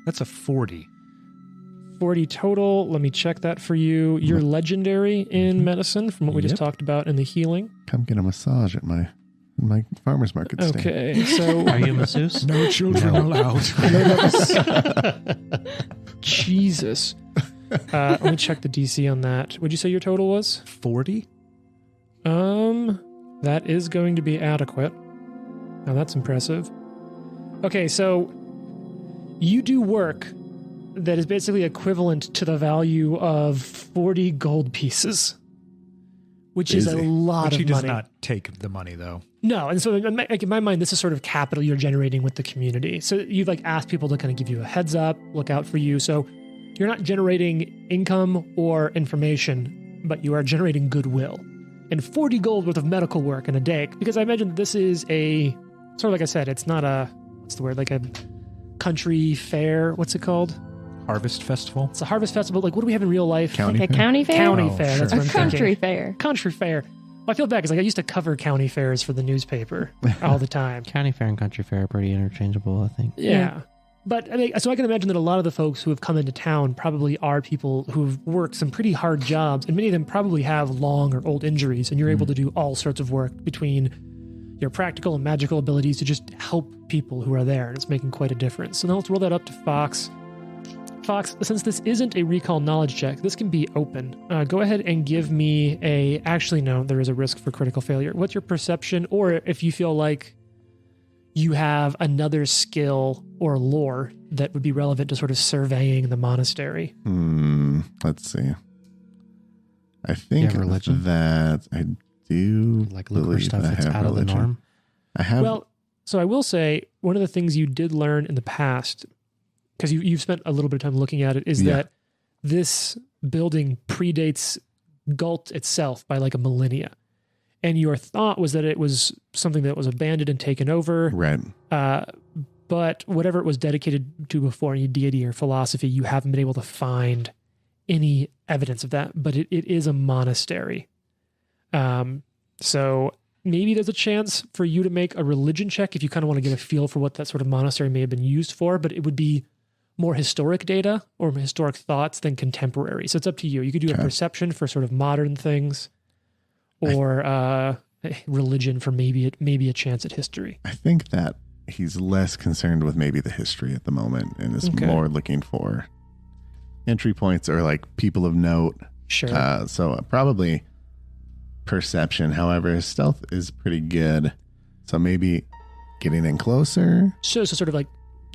E: That's a 40.
C: 40 total. Let me check that for you. You're legendary in medicine from what we just talked about in the healing.
F: Come get a massage at my farmer's market stand.
C: Okay, so
H: Are you a masseuse?
G: No children allowed.
C: Jesus. Let me check the DC on that. Would you say your total was?
E: 40?
C: That is going to be adequate. Now that's impressive. Okay, so you do work that is basically equivalent to the value of 40 gold pieces, which is a lot
E: But
C: of
E: she does
C: money.
E: not take the money, though.
C: No, and so in my mind, this is sort of capital you're generating with the community. So you like ask people to kind of give you a heads up, look out for you. So you're not generating income or information, but you are generating goodwill. And 40 gold worth of medical work in a day, because I imagine that this is a sort of like I said, it's not a what's the word, like a country fair. What's it called?
E: Harvest Festival?
C: It's a harvest festival. Like what do we have in real life?
F: County
D: Like a
F: fair?
D: county fair?
C: County
E: Oh,
C: fair. That's
E: sure.
C: what I'm
D: A country
C: thinking.
D: fair.
C: Country fair. Well, I feel bad because like I used to cover county fairs for the newspaper all the time.
H: County fair and country fair are pretty interchangeable, I think.
C: Yeah. But I mean, so I can imagine that a lot of the folks who have come into town probably are people who've worked some pretty hard jobs, and many of them probably have long or old injuries, and you're able to do all sorts of work between your practical and magical abilities to just help people who are there, and it's making quite a difference. So now let's roll that up to Fox. Fox, since this isn't a recall knowledge check, this can be open. Go ahead and give me a... Actually, no, there is a risk for critical failure. What's your perception, or if you feel like you have another skill or lore that would be relevant to sort of surveying the monastery?
F: Let's see. I think
H: have religion?
F: that I do
H: Like look for
F: believe
H: stuff
F: I
H: that's
F: have
H: out of the
F: religion.
H: norm.
F: I have.
C: Well, so I will say one of the things you did learn in the past, because you've spent a little bit of time looking at it, is that this building predates Galt itself by like a millennia. And your thought was that it was something that was abandoned and taken over.
F: right.
C: But whatever it was dedicated to before, any deity or philosophy, you haven't been able to find any evidence of that. But it is a monastery. So maybe there's a chance for you to make a religion check if you kind of want to get a feel for what that sort of monastery may have been used for, but it would be more historic data or historic thoughts than contemporary. So it's up to you. You could do a perception for sort of modern things, or religion for maybe a chance at history.
F: I think that he's less concerned with maybe the history at the moment and is more looking for entry points or like people of note.
C: Sure.
F: So probably perception. However, his stealth is pretty good. So maybe getting in closer.
C: So sort of like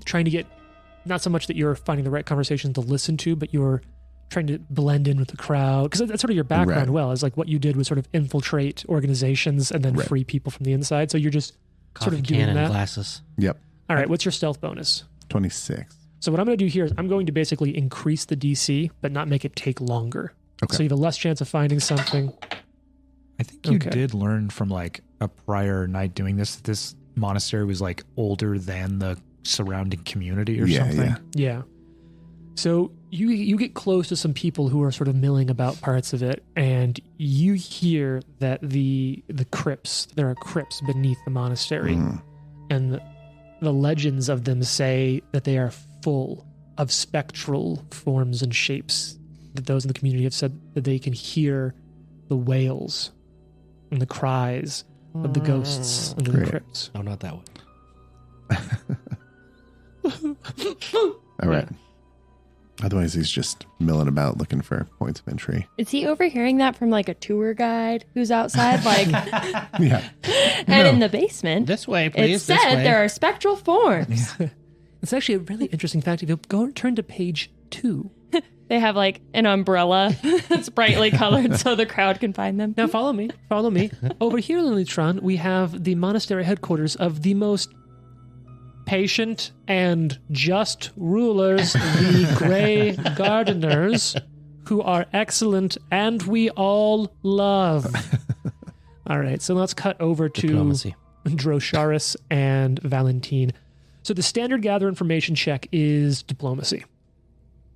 C: trying to get, not so much that you're finding the right conversations to listen to, but you're trying to blend in with the crowd. Because that's sort of your background, is like what you did was sort of infiltrate organizations and then free people from the inside. So you're just sort of doing
H: can and
C: that.
H: glasses.
F: Yep.
C: All right, what's your stealth bonus?
F: 26.
C: So what I'm going to do here is I'm going to basically increase the DC, but not make it take longer.
F: Okay.
C: So you have a less chance of finding something.
E: I think you
C: Okay.
E: did learn from like a prior night doing this. This monastery was like older than the surrounding community or something.
F: Yeah.
C: Yeah. So you get close to some people who are sort of milling about parts of it, and you hear that there are crypts beneath the monastery, and the legends of them say that they are full of spectral forms and shapes. That those in the community have said that they can hear the wails and the cries of the ghosts under the crypts.
H: No, not that way.
F: All right. Otherwise, he's just milling about looking for points of entry.
D: Is he overhearing that from like a tour guide who's outside? Like,
F: Yeah.
D: and in the basement,
H: This way,
D: it
H: please. This
D: said
H: way.
D: there are spectral forms.
C: It's actually a really interesting fact. If you go and turn to page 2.
D: They have like an umbrella that's brightly colored so the crowd can find them.
C: Now follow me. Follow me. Over here, Lilitron, we have the monastery headquarters of the most patient and just rulers, the Grey Gardeners, who are excellent and we all love. All right, so let's cut over to
H: Diplomacy.
C: Drosharis and Valentine. So the standard gather information check is diplomacy.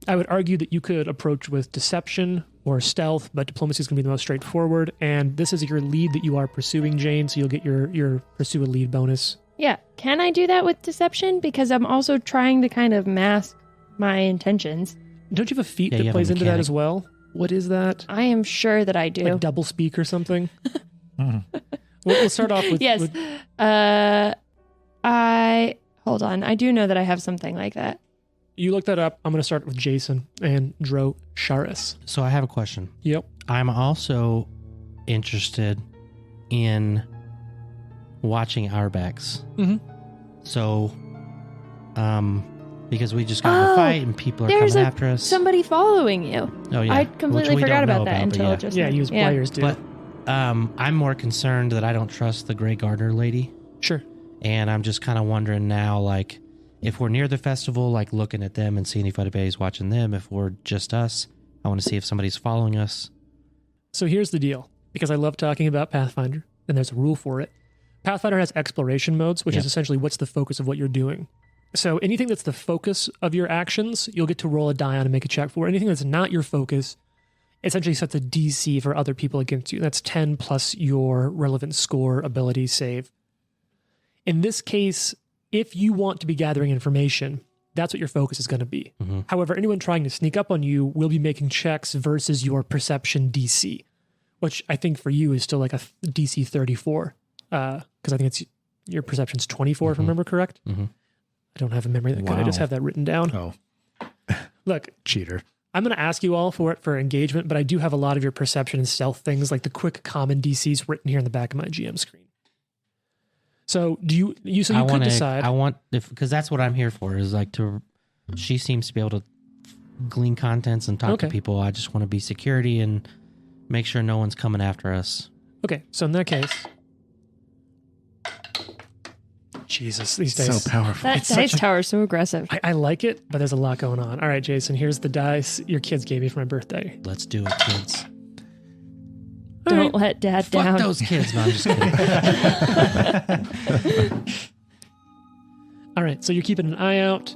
C: I would argue that you could approach with deception or stealth, but diplomacy is going to be the most straightforward. And this is your lead that you are pursuing, Jane, so you'll get your pursue a lead bonus.
D: Yeah. Can I do that with deception? Because I'm also trying to kind of mask my intentions.
C: Don't you have a feat
H: Yeah,
C: that
H: you have
C: plays
H: a
C: into that
H: mechanic.
C: as well? What is that?
D: I am sure that I do.
C: Like double speak or something? We'll start off with...
D: Yes.
C: with-
D: Hold on. I do know that I have something like that.
C: you look that up. I'm going to start with Jason and Drosharis.
H: So I have a question.
C: Yep.
H: I'm also interested in watching our backs.
C: Mhm.
H: So, because we just got in a fight and people are
D: There's
H: coming after us.
D: somebody following you.
H: Oh yeah,
D: I
H: which
D: completely
H: we
D: forgot
H: don't know
D: about that
H: but
D: until
H: yeah.
D: just
C: Yeah,
D: now.
C: you as players do.
H: But I'm more concerned that I don't trust the Grey Gardener lady,
C: Sure.
H: and I'm just kind of wondering now, like, if we're near the festival, like looking at them and seeing if anybody's watching them. If we're just us, I want to see if somebody's following us.
C: So here's the deal, because I love talking about Pathfinder, and there's a rule for it. Pathfinder has exploration modes, which is essentially what's the focus of what you're doing. So anything that's the focus of your actions, you'll get to roll a die on and make a check for. Anything that's not your focus essentially sets a DC for other people against you. That's 10 plus your relevant score, ability, save. In this case, if you want to be gathering information, that's what your focus is going to be.
H: Mm-hmm.
C: However, anyone trying to sneak up on you will be making checks versus your perception DC, which I think for you is still like a DC 34. Because I think it's your perception's 24, if I remember correct.
H: Mm-hmm.
C: I don't have a memory that good. I just have that written down.
E: Oh,
C: Look,
E: cheater.
C: I'm going to ask you all for it for engagement, but I do have a lot of your perception and stealth things, like the quick common DCs written here in the back of my GM screen. So you could decide.
H: I want, because that's what I'm here for, is like she seems to be able to glean contents and talk to people. I just want to be security and make sure no one's coming after us.
C: Okay, so in that case, Jesus, these days.
F: So powerful.
D: That dice tower is so aggressive.
C: I like it, but there's a lot going on. All right, Jason, here's the dice your kids gave me for my birthday.
H: Let's do it, kids.
D: Don't let dad
H: Fuck
D: down.
H: those kids. No, I'm just kidding.
C: All right, so you're keeping an eye out.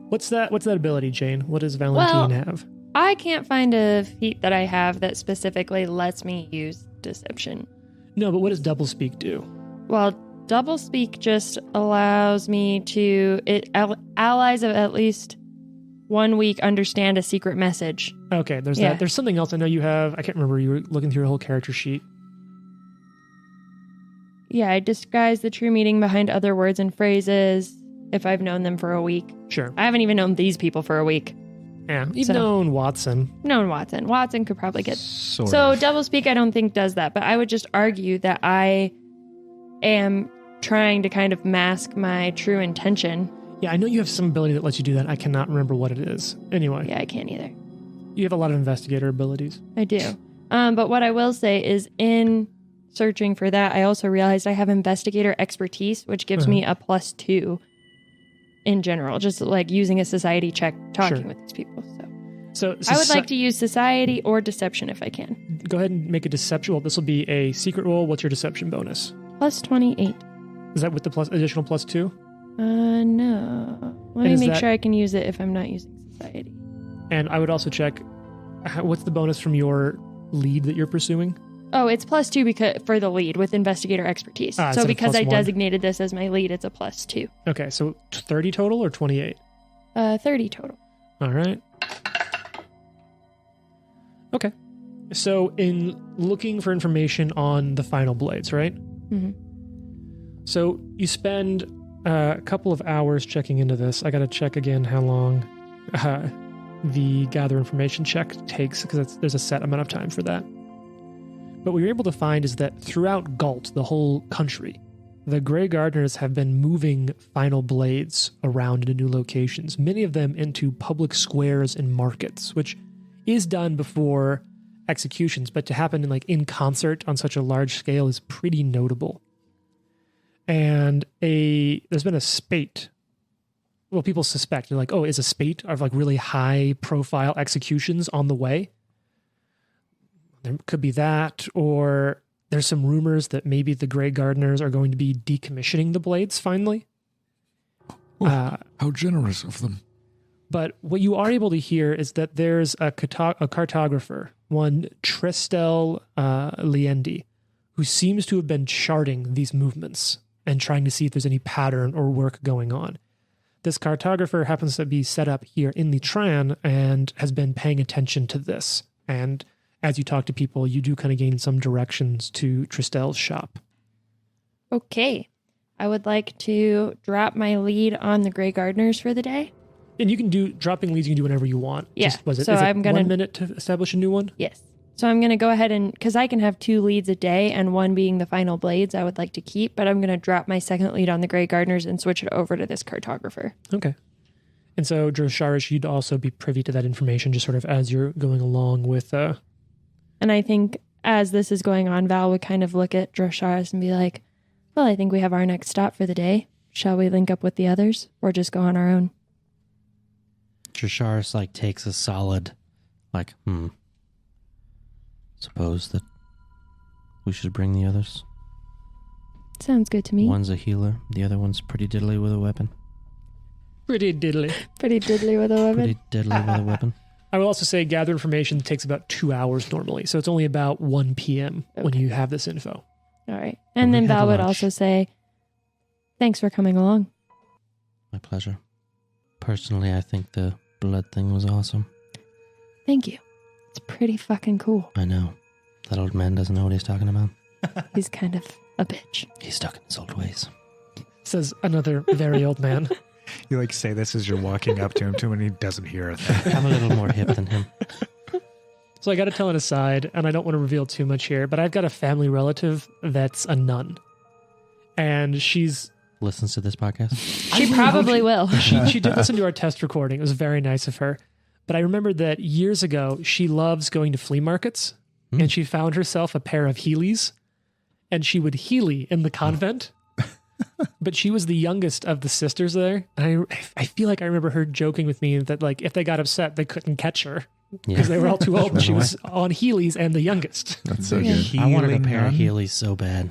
C: What's that ability, Jane? What does Valentine have?
D: I can't find a feat that I have that specifically lets me use deception.
C: No, but what does double speak do?
D: Well, double speak just allows me to allies of at least 1 week understand a secret message.
C: Okay, there's
D: Yeah.
C: that. There's something else I know you have. I can't remember. You were looking through your whole character sheet.
D: Yeah, I disguise the true meaning behind other words and phrases if I've known them for a week.
C: Sure.
D: I haven't even known these people for a week.
C: Yeah, you've
D: So-
C: known Watson.
D: Known Watson. Watson could probably get...
E: Sort
D: So
E: of.
D: double speak I don't think does that, but I would just argue that I am trying to kind of mask my true intention.
C: Yeah, I know you have some ability that lets you do that. I cannot remember what it is. Anyway,
D: Yeah, I can't either.
C: you have a lot of investigator abilities.
D: I do. But what I will say is in searching for that, I also realized I have investigator expertise, which gives me a +2 in general, just like using a society check talking with these people. So I would like to use society or deception if I can.
C: Go ahead and make a deception. Well, this will be a secret roll. What's your deception bonus?
D: +28.
C: Is that with the additional +2?
D: No. Let
C: And
D: me
C: is
D: make
C: that-
D: sure I can use it if I'm not using society.
C: And I would also check what's the bonus from your lead that you're pursuing?
D: Oh, it's +2 because for the lead with investigator expertise.
C: instead
D: So
C: of
D: because I
C: +1?
D: designated this as my lead, it's a +2.
C: Okay, so 30 total or 28?
D: 30 total.
C: All right. Okay. So in looking for information on the final blades, right? So you spend a couple of hours checking into this. I got to check again how long the gather information check takes, because there's a set amount of time for that. But what you're able to find is that throughout Galt, the whole country, the Grey Gardeners have been moving final blades around into new locations, many of them into public squares and markets, which is done before executions, but to happen in concert on such a large scale is pretty notable. And there's been a spate. Well, people suspect, they're like, oh, is a spate of really high profile executions on the way? There could be that, or there's some rumors that maybe the Grey Gardeners are going to be decommissioning the blades finally.
G: How generous of them.
C: But what you are able to hear is that there's a cartographer, one Tristel Liendi, who seems to have been charting these movements and trying to see if there's any pattern or work going on. This cartographer happens to be set up here in the Tran and has been paying attention to this. And as you talk to people, you do kind of gain some directions to Tristel's shop.
D: Okay. I would like to drop my lead on the Grey Gardeners for the day.
C: And you can do dropping leads, you can do whenever you want.
D: Yeah.
C: Is it
D: I'm gonna
C: 1 minute to establish a new one?
D: Yes. So I'm going to go ahead and, because I can have 2 leads a day, and one being the final blades I would like to keep, but I'm going to drop my second lead on the Grey Gardeners and switch it over to this cartographer.
C: Okay. And so, Drosharish, you'd also be privy to that information just sort of as you're going along with...
D: And I think as this is going on, Val would kind of look at Drosharish and be like, well, I think we have our next stop for the day. Shall we link up with the others or just go on our own?
H: Drosharis takes a solid, suppose that we should bring the others.
D: Sounds good to me.
H: One's a healer, the other one's pretty diddly with a weapon.
C: Pretty diddly.
D: Pretty diddly with a weapon.
H: Pretty diddly with a weapon.
C: I will also say gather information takes about 2 hours normally, so it's only about 1 p.m. when you have this info.
D: All right. And then Val would also say, thanks for coming along.
H: My pleasure. Personally, I think the blood thing was awesome.
D: Thank you. It's pretty fucking cool.
H: I know. That old man doesn't know what he's talking about.
D: He's kind of a bitch.
H: He's stuck in his old ways.
C: Says another very old man.
E: You say this as you're walking up to him and he doesn't hear it.
H: I'm a little more hip than him.
C: So I got to tell an aside, and I don't want to reveal too much here, but I've got a family relative that's a nun. And she's...
H: Listens to this podcast?
D: She probably will.
C: She did listen to our test recording. It was very nice of her. But I remember that years ago, she loves going to flea markets, and she found herself a pair of Heelys, and she would Heely in the convent. But she was the youngest of the sisters there. And I feel like I remember her joking with me that if they got upset, they couldn't catch her because they were all too old. And she was on Heelys and the youngest.
F: That's so good.
H: I wanted a pair of Heelys so bad.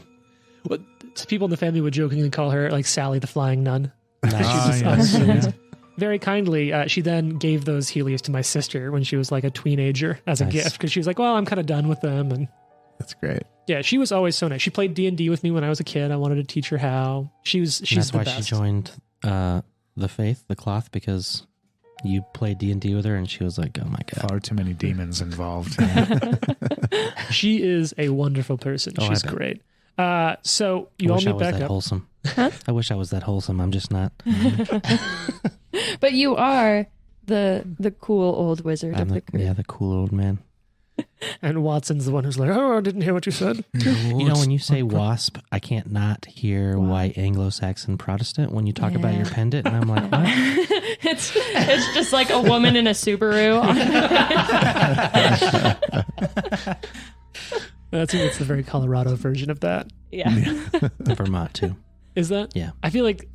C: Well, people in the family would jokingly call her Sally the Flying Nun.
E: Yeah.
C: Very kindly, she then gave those Heelys to my sister when she was a teenager as a gift, because she was like, well, I'm kind of done with them. And
F: That's great.
C: yeah, she was always so nice. She played D&D with me when I was a kid. I wanted to teach her how. She's
H: that's
C: the
H: why
C: best.
H: she joined the faith, the cloth, because you played D&D with her and she was like, oh my God.
E: Far too many demons involved.
C: She is a wonderful person.
H: Oh,
C: She's
H: I bet.
C: great. So you
H: I
C: all
H: wish I
C: meet
H: was
C: back
H: that
C: up.
H: wholesome. I wish I was that wholesome. I'm just not.
D: But you are the cool old wizard
H: I'm
D: of the crew.
H: the cool old man.
C: And Watson's the one who's like, oh, I didn't hear what you said.
H: You know, when you say wasp, I can't not hear white Anglo-Saxon Protestant when you talk about your pendant, and I'm like, what?
D: It's just like a woman in a Subaru.
C: I think it's the very Colorado version of that.
D: Yeah.
H: Vermont, too.
C: Is that?
H: Yeah.
C: I feel like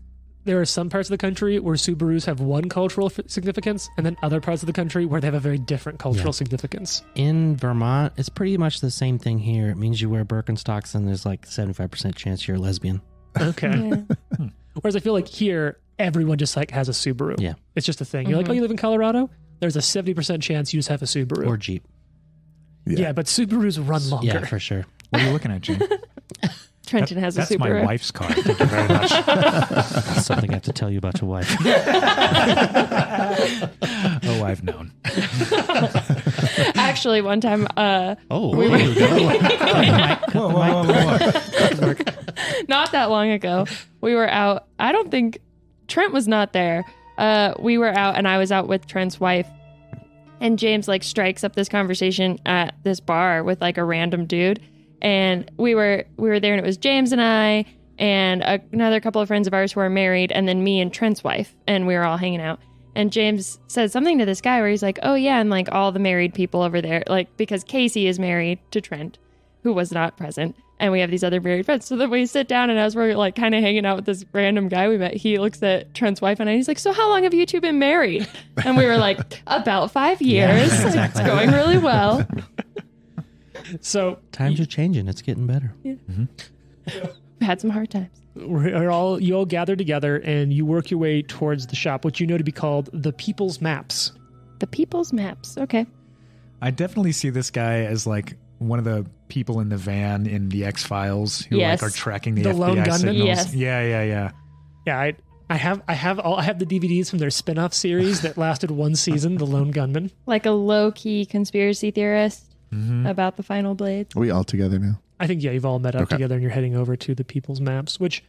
C: there are some parts of the country where Subarus have one cultural significance, and then other parts of the country where they have a very different cultural significance.
H: In Vermont, it's pretty much the same thing here. It means you wear Birkenstocks and there's 75% chance you're a lesbian.
C: Okay.
D: Yeah.
C: Whereas I feel like here, everyone just has a Subaru.
H: Yeah.
C: It's just a thing. You're like, oh, you live in Colorado? There's a 70% chance you just have a Subaru.
H: Or Jeep.
C: Yeah, but Subarus run longer.
H: Yeah, for sure.
E: What are you looking at, Gene?
D: Trenton has a
E: That's
D: Subaru.
E: my wife's car. Thank you very much.
H: Something I have to tell you about your wife.
E: Oh, I've known.
D: Actually, one time,
H: Oh,
D: we were- that long ago. We were out. I don't think Trent was not there. We were out, and I was out with Trent's wife. And James like strikes up this conversation at this bar with like a random dude. And we were there, and it was James and I and another couple of friends of ours who are married, and then me and Trent's wife, and we were all hanging out. And James said something to this guy where he's like, oh yeah, and like all the married people over there, like because Casey is married to Trent, who was not present, and we have these other married friends. So then we sit down, and as we're like kind of hanging out with this random guy we met, he looks at Trent's wife and I, and he's like, so how long have you two been married? And we were like, about 5 years. Yeah, exactly. It's going really well.
C: So
H: times are changing. It's getting better.
D: Yeah. We had some hard times.
C: You all gather together and you work your way towards the shop, which you know to be called the People's Maps.
D: The People's Maps. Okay.
E: I definitely see this guy as like one of the people in the van in the X-Files who like are tracking the FBI
C: lone gunman.
E: signals.
D: Yes.
E: Yeah.
C: Yeah, I have the DVDs from their spin-off series that lasted one season, The Lone Gunman.
D: Like a low-key conspiracy theorist about the final blades.
F: Are we all together now?
C: I think, yeah, you've all met up together and you're heading over to the People's Maps, which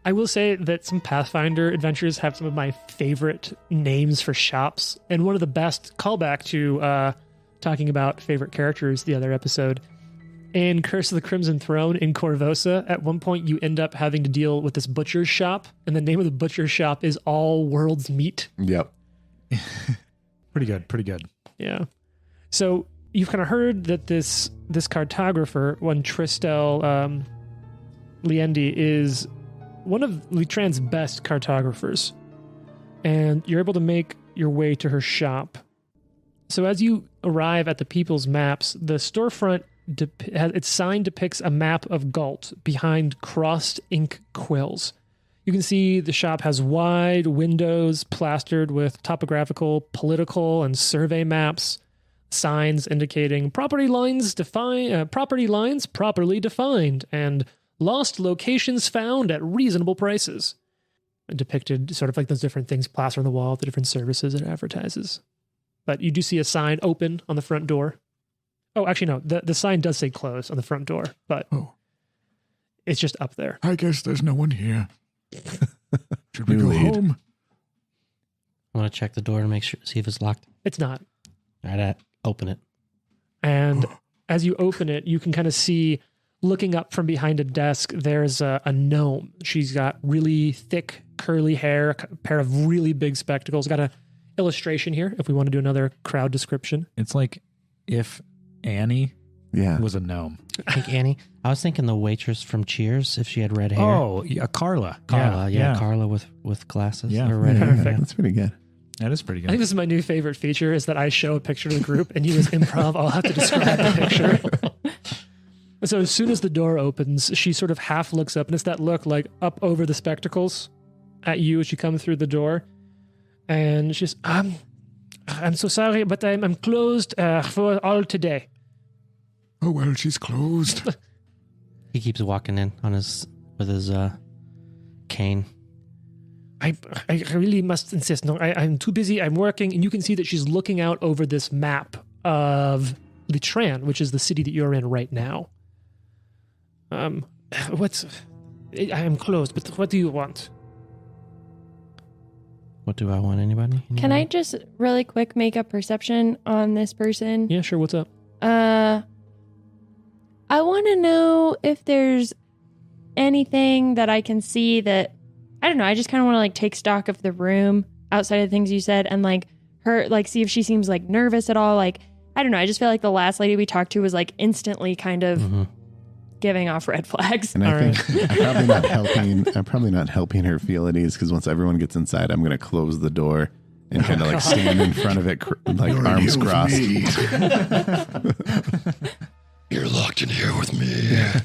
C: I will say that some Pathfinder adventures have some of my favorite names for shops. And one of the best, callback to talking about favorite characters the other episode, in Curse of the Crimson Throne in Corvosa, at one point you end up having to deal with this butcher's shop, and the name of the butcher's shop is All World's Meat.
F: Yep.
E: Pretty good.
C: Yeah. So you've kind of heard that this cartographer, one Tristel Liendi, is one of Litran's best cartographers, and you're able to make your way to her shop. So as you arrive at the People's Maps, the storefront, its sign depicts a map of Galt behind crossed ink quills. You can see the shop has wide windows plastered with topographical, political, and survey maps, signs indicating property lines properly defined, and lost locations found at reasonable prices. And depicted sort of like those different things plastered on the wall, the different services it advertises. But you do see a sign open on the front door. Oh, actually, no. The sign does say closed on the front door, but it's just up there.
G: I guess there's no one here. Should we go home?
H: I want to check the door to see if it's locked.
C: It's not.
H: All right, open it.
C: And as you open it, you can kind of see, looking up from behind a desk, there's a gnome. She's got really thick, curly hair, a pair of really big spectacles. Got an illustration here if we want to do another crowd description.
E: It's like if Annie was a gnome.
H: I think Annie. I was thinking the waitress from Cheers, if she had red hair.
E: Oh, yeah, Carla.
H: Yeah. Carla with glasses.
E: Yeah.
H: Or red hair.
C: Perfect.
F: That's pretty good.
E: That is pretty good.
C: I think this is my new favorite feature, is that I show a picture to the group and you as improv, I'll have to describe the picture. So as soon as the door opens, she sort of half looks up, and it's that look like up over the spectacles at you as you come through the door. And she's, I'm so sorry, but I'm closed for all today.
G: Oh, well, she's closed.
H: He keeps walking in with his cane.
C: I really must insist. No, I'm too busy. I'm working. And you can see that she's looking out over this map of Litran, which is the city that you're in right now. I am closed, but what do you want?
H: What do I want? Anybody?
D: Can I just really quick make a perception on this person?
C: Yeah, sure. What's up?
D: I want to know if there's anything that I can see that, I don't know, I just kind of want to like take stock of the room outside of the things you said, and like her, like see if she seems like nervous at all. Like, I don't know. I just feel like the last lady we talked to was like instantly kind of giving off red flags.
F: And I think I'm probably not helping her feel at ease, because once everyone gets inside, I'm going to close the door and kind of like stand in front of it, like arms crossed.
G: You're locked in here with me. Yeah.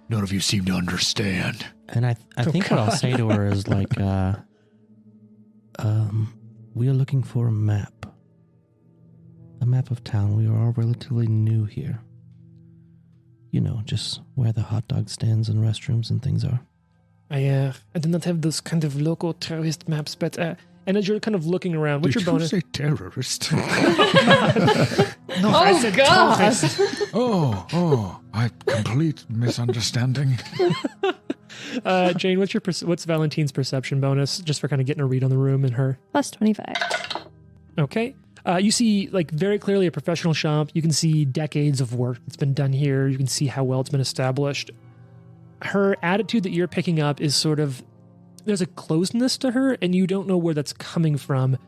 G: None of you seem to understand.
H: And I think what I'll say to her is like, we are looking for a map of town. We are all relatively new here. You know, just where the hot dog stands and restrooms and things are.
C: I do not have those kind of local terrorist maps, but and as you're kind of looking around, what's your bonus?
G: Did you say terrorist?
C: No,
D: oh, God.
G: Oh, I complete misunderstanding.
C: Jane, what's Valentine's perception bonus, just for kind of getting a read on the room and her?
D: Plus 25.
C: Okay. You see, like, very clearly a professional shop. You can see decades of work that's been done here. You can see how well it's been established. Her attitude that you're picking up is sort of, there's a closeness to her, and you don't know where that's coming from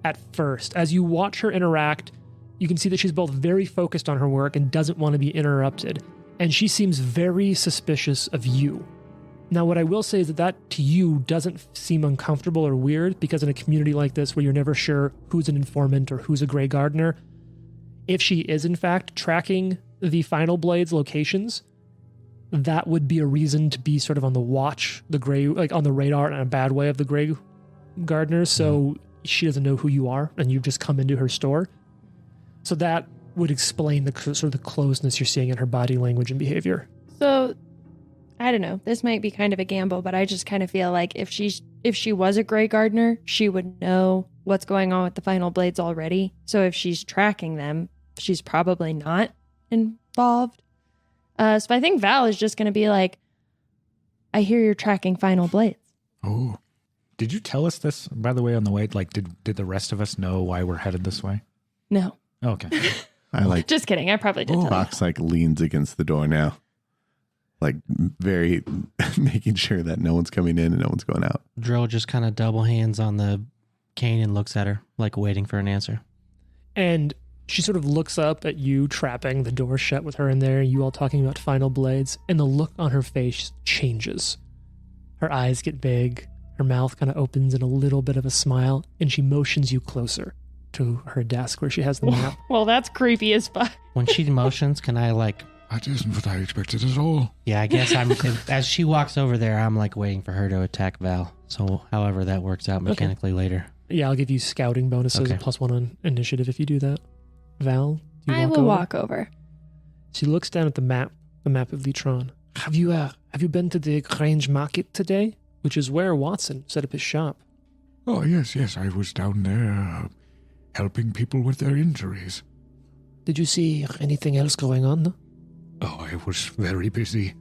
C: at first. As you watch her interact, you can see that she's both very focused on her work and doesn't want to be interrupted. And she seems very suspicious of you. Now, what I will say is that to you doesn't seem uncomfortable or weird, because in a community like this where you're never sure who's an informant or who's a Grey Gardener, if she is in fact tracking the Final Blade's locations, that would be a reason to be sort of on the watch, on the radar in a bad way of the Grey Gardeners. So she doesn't know who you are, and you've just come into her store. So that would explain the sort of the closeness you're seeing in her body language and behavior.
D: So, I don't know. This might be kind of a gamble, but I just kind of feel like if she was a Grey Gardener, she would know what's going on with the Final Blades already. So if she's tracking them, she's probably not involved. So I think Val is just going to be like, I hear you're tracking Final Blades.
E: Oh, did you tell us this, by the way, on the way? Like, did the rest of us know why we're headed this way?
D: No.
E: Okay.
D: Just kidding. I probably did tell
F: Fox like leans against the door now. Like very making sure that no one's coming in and no one's going out.
H: Dro just kind of double hands on the cane and looks at her, like waiting for an answer.
C: And she sort of looks up at you, trapping the door shut with her in there, you all talking about Final Blades, and the look on her face changes. Her eyes get big, her mouth kind of opens in a little bit of a smile, and she motions you closer to her desk where she has the map.
D: Well, that's creepy as fuck.
H: When she motions, can I like...
G: That isn't what I expected at all.
H: Yeah, I guess as she walks over there, I'm like waiting for her to attack Val. So however that works out mechanically later.
C: Yeah, I'll give you scouting bonuses, a +1 on initiative if you do that. Val, do you
D: walk over?
C: She looks down at the map of Litron. Have you been to the Grange Market today? Which is where Watson set up his shop.
G: Oh, yes, I was down there helping people with their injuries.
C: Did you see anything else going on?
G: Oh, I was very busy.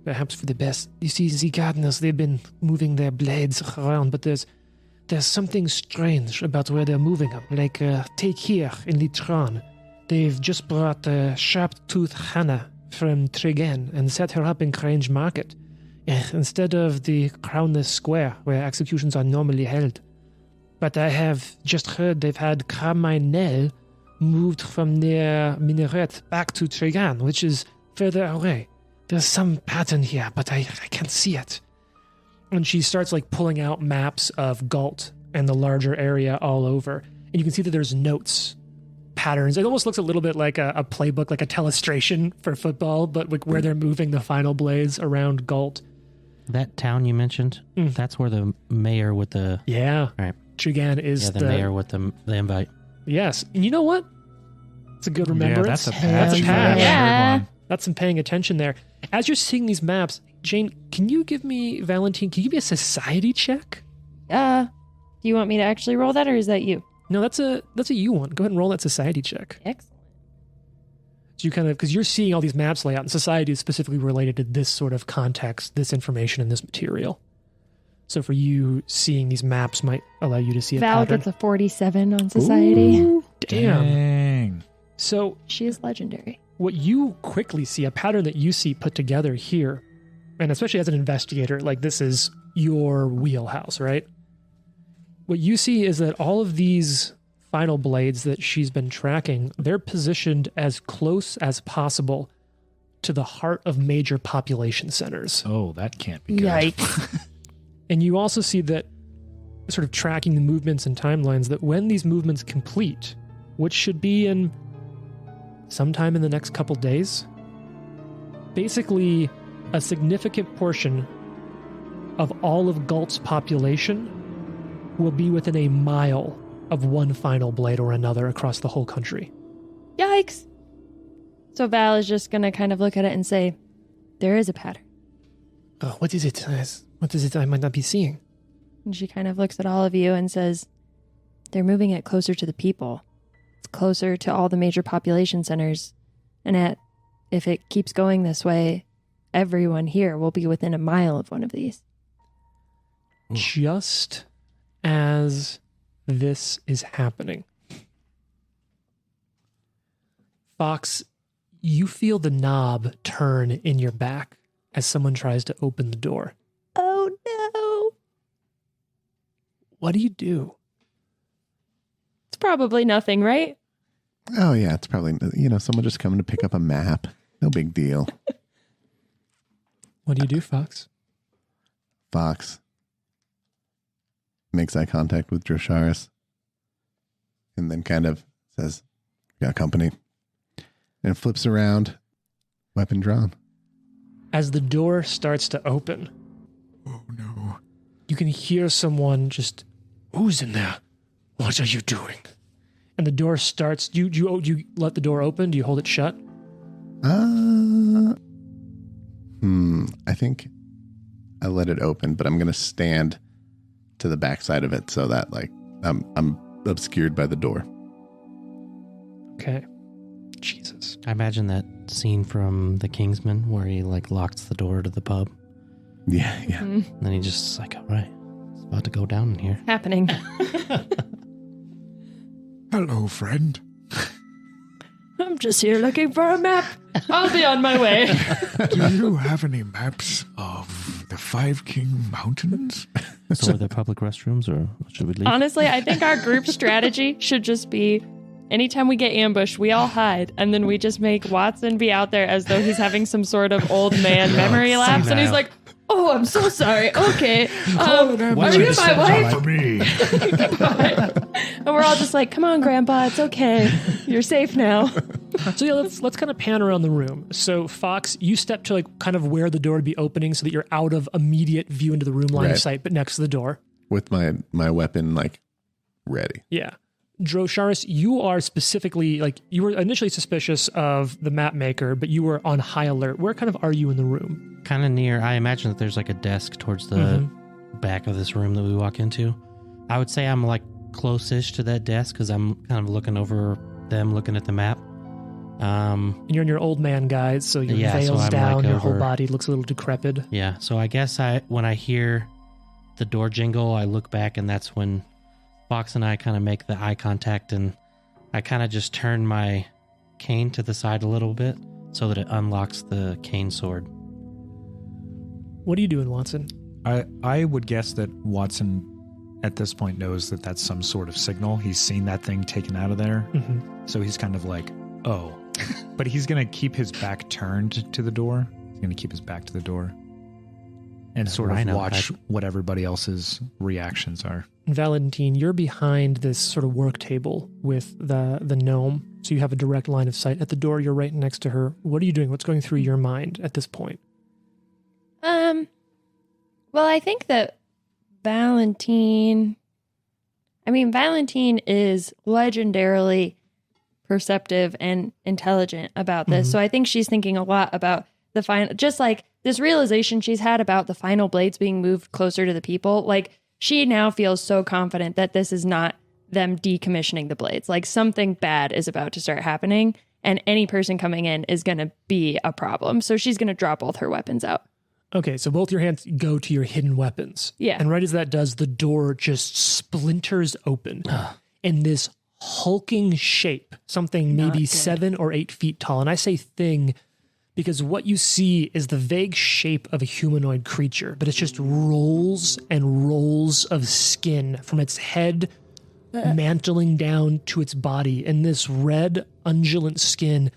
C: Perhaps for the best. You see, the gardeners, they've been moving their blades around, but there's something strange about where they're moving them. Like, take here in Litron. They've just brought Sharp-Tooth Hannah from Tregan and set her up in Grange Market, instead of the Crownless Square, where executions are normally held. But I have just heard they've had Carmine Nell moved from near Minaret back to Tregan, which is further away. There's some pattern here, but I can't see it. And she starts like pulling out maps of Galt and the larger area all over. And you can see that there's notes, patterns. It almost looks a little bit like a playbook, like a telestration for football, but like where they're moving the Final Blades around Galt.
H: That town you mentioned, that's where the mayor with the...
C: Yeah.
H: Right.
C: Tregan is
H: the mayor with the invite.
C: Yes. And you know what? It's a good remembrance.
E: Yeah, that's a patch.
D: Yeah.
C: That's some paying attention there. As you're seeing these maps, Jane, can you give me, Valentine, can you give me a society check?
D: Do you want me to actually roll that, or is that you?
C: No, that's a you one. Go ahead and roll that society check.
D: Excellent.
C: So you kind of, because you're seeing all these maps lay out, and society is specifically related to this sort of context, this information, and this material. So for you, seeing these maps might allow you to see a
D: Val
C: pattern.
D: gets a 47 on society.
C: Ooh, damn.
E: Dang.
C: So
D: She is legendary.
C: what you quickly see, a pattern that you see put together here, and especially as an investigator, like this is your wheelhouse, right? What you see is that all of these Final Blades that she's been tracking, they're positioned as close as possible to the heart of major population centers.
E: Oh, that can't be good.
D: Yikes.
C: And you also see that, sort of tracking the movements and timelines, that when these movements complete, which should be in sometime in the next couple days, basically a significant portion of all of Galt's population will be within a mile of one Final Blade or another across the whole country.
D: Yikes. So Val is just going to kind of look at it and say, there is a pattern.
C: Oh, what is it? What is it I might not be seeing?
D: And she kind of looks at all of you and says, they're moving it closer to the people. It's closer to all the major population centers. And if it keeps going this way, everyone here will be within a mile of one of these.
C: Just as this is happening, Fox, you feel the knob turn in your back as someone tries to open the door.
D: Oh no.
C: What do you do?
D: It's probably nothing, right?
F: Oh, yeah, it's probably, someone just coming to pick up a map. No big deal.
C: What do you do, Fox?
F: Fox makes eye contact with Drosharis and then kind of says, "Got company," and flips around, weapon drawn.
C: As the door starts to open,
G: Oh no.
C: you can hear someone just, "Who's in there? What are you doing?" And the door starts. Do you let the door open? Do you hold it shut?
F: I think I let it open, but I'm going to stand to the backside of it so that I'm obscured by the door.
C: Okay. Jesus.
H: I imagine that scene from The Kingsman where he locks the door to the pub.
F: Yeah.
H: And then he just all right, it's about to go down in here.
D: Happening.
G: Hello, friend.
D: I'm just here looking for a map. I'll be on my way.
G: Do you have any maps of the Five King Mountains?
H: So are there public restrooms or should we leave?
D: Honestly, I think our group strategy should just be anytime we get ambushed, we all hide, and then we just make Watson be out there as though he's having some sort of old man memory lapse, and he's like, "Oh, I'm so sorry. Okay, are you my wife?"
G: For me.
D: And we're all just like, "Come on, Grandpa, it's okay. You're safe now."
C: So yeah, let's kind of pan around the room. So Fox, you step to kind of where the door would be opening so that you're out of immediate view into the room line of sight, but next to the door.
F: With my weapon ready.
C: Yeah. Drosharis, you are specifically, you were initially suspicious of the map maker, but you were on high alert. Where kind of are you in the room?
H: Kind of near. I imagine that there's a desk towards the back of this room that we walk into. I would say I'm close-ish to that desk because I'm kind of looking over them, looking at the map.
C: And you're in your old man guise, so your veil's down, your whole body looks a little decrepit.
H: Yeah, so I guess when I hear the door jingle, I look back, and that's when Fox and I kind of make the eye contact, and I kind of just turn my cane to the side a little bit so that it unlocks the cane sword.
C: What are you doing, Watson?
E: I would guess that Watson at this point knows that that's some sort of signal. He's seen that thing taken out of there.
C: Mm-hmm.
E: So he's kind of oh. But he's going to keep his back turned to the door. He's going to keep his back to the door and sort of watch what everybody else's reactions are.
C: Valentine, you're behind this sort of work table with the gnome, so you have a direct line of sight. At the door, you're right next to her. What are you doing? What's going through your mind at this point?
D: Well, I think that Valentine is legendarily perceptive and intelligent about this. So I think she's thinking a lot about the final, just this realization she's had about the final blades being moved closer to the people. She now feels so confident that this is not them decommissioning the blades. Something bad is about to start happening, and any person coming in is going to be a problem. So she's going to drop both her weapons out.
C: Okay, so both your hands go to your hidden weapons.
D: Yeah.
C: And right as that does, the door just splinters open. And this hulking shape, something maybe 7 or 8 feet tall. And I say thing because what you see is the vague shape of a humanoid creature, but it's just rolls and rolls of skin from its head mantling down to its body. And this red, undulant skin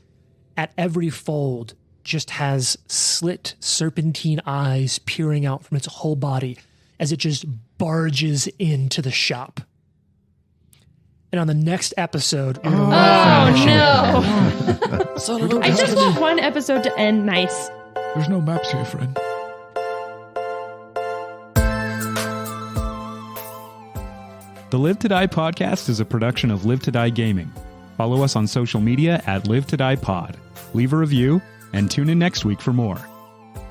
C: at every fold just has slit serpentine eyes peering out from its whole body as it just barges into the shop. And on the next episode...
D: Oh, no. I just want one episode to end nice.
G: There's no maps here, friend.
B: The Live to Die podcast is a production of Live to Die Gaming. Follow us on social media at Live to Die Pod. Leave a review and tune in next week for more.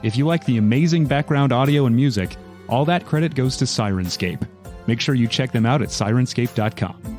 B: If you like the amazing background audio and music, all that credit goes to Syrinscape. Make sure you check them out at Syrinscape.com.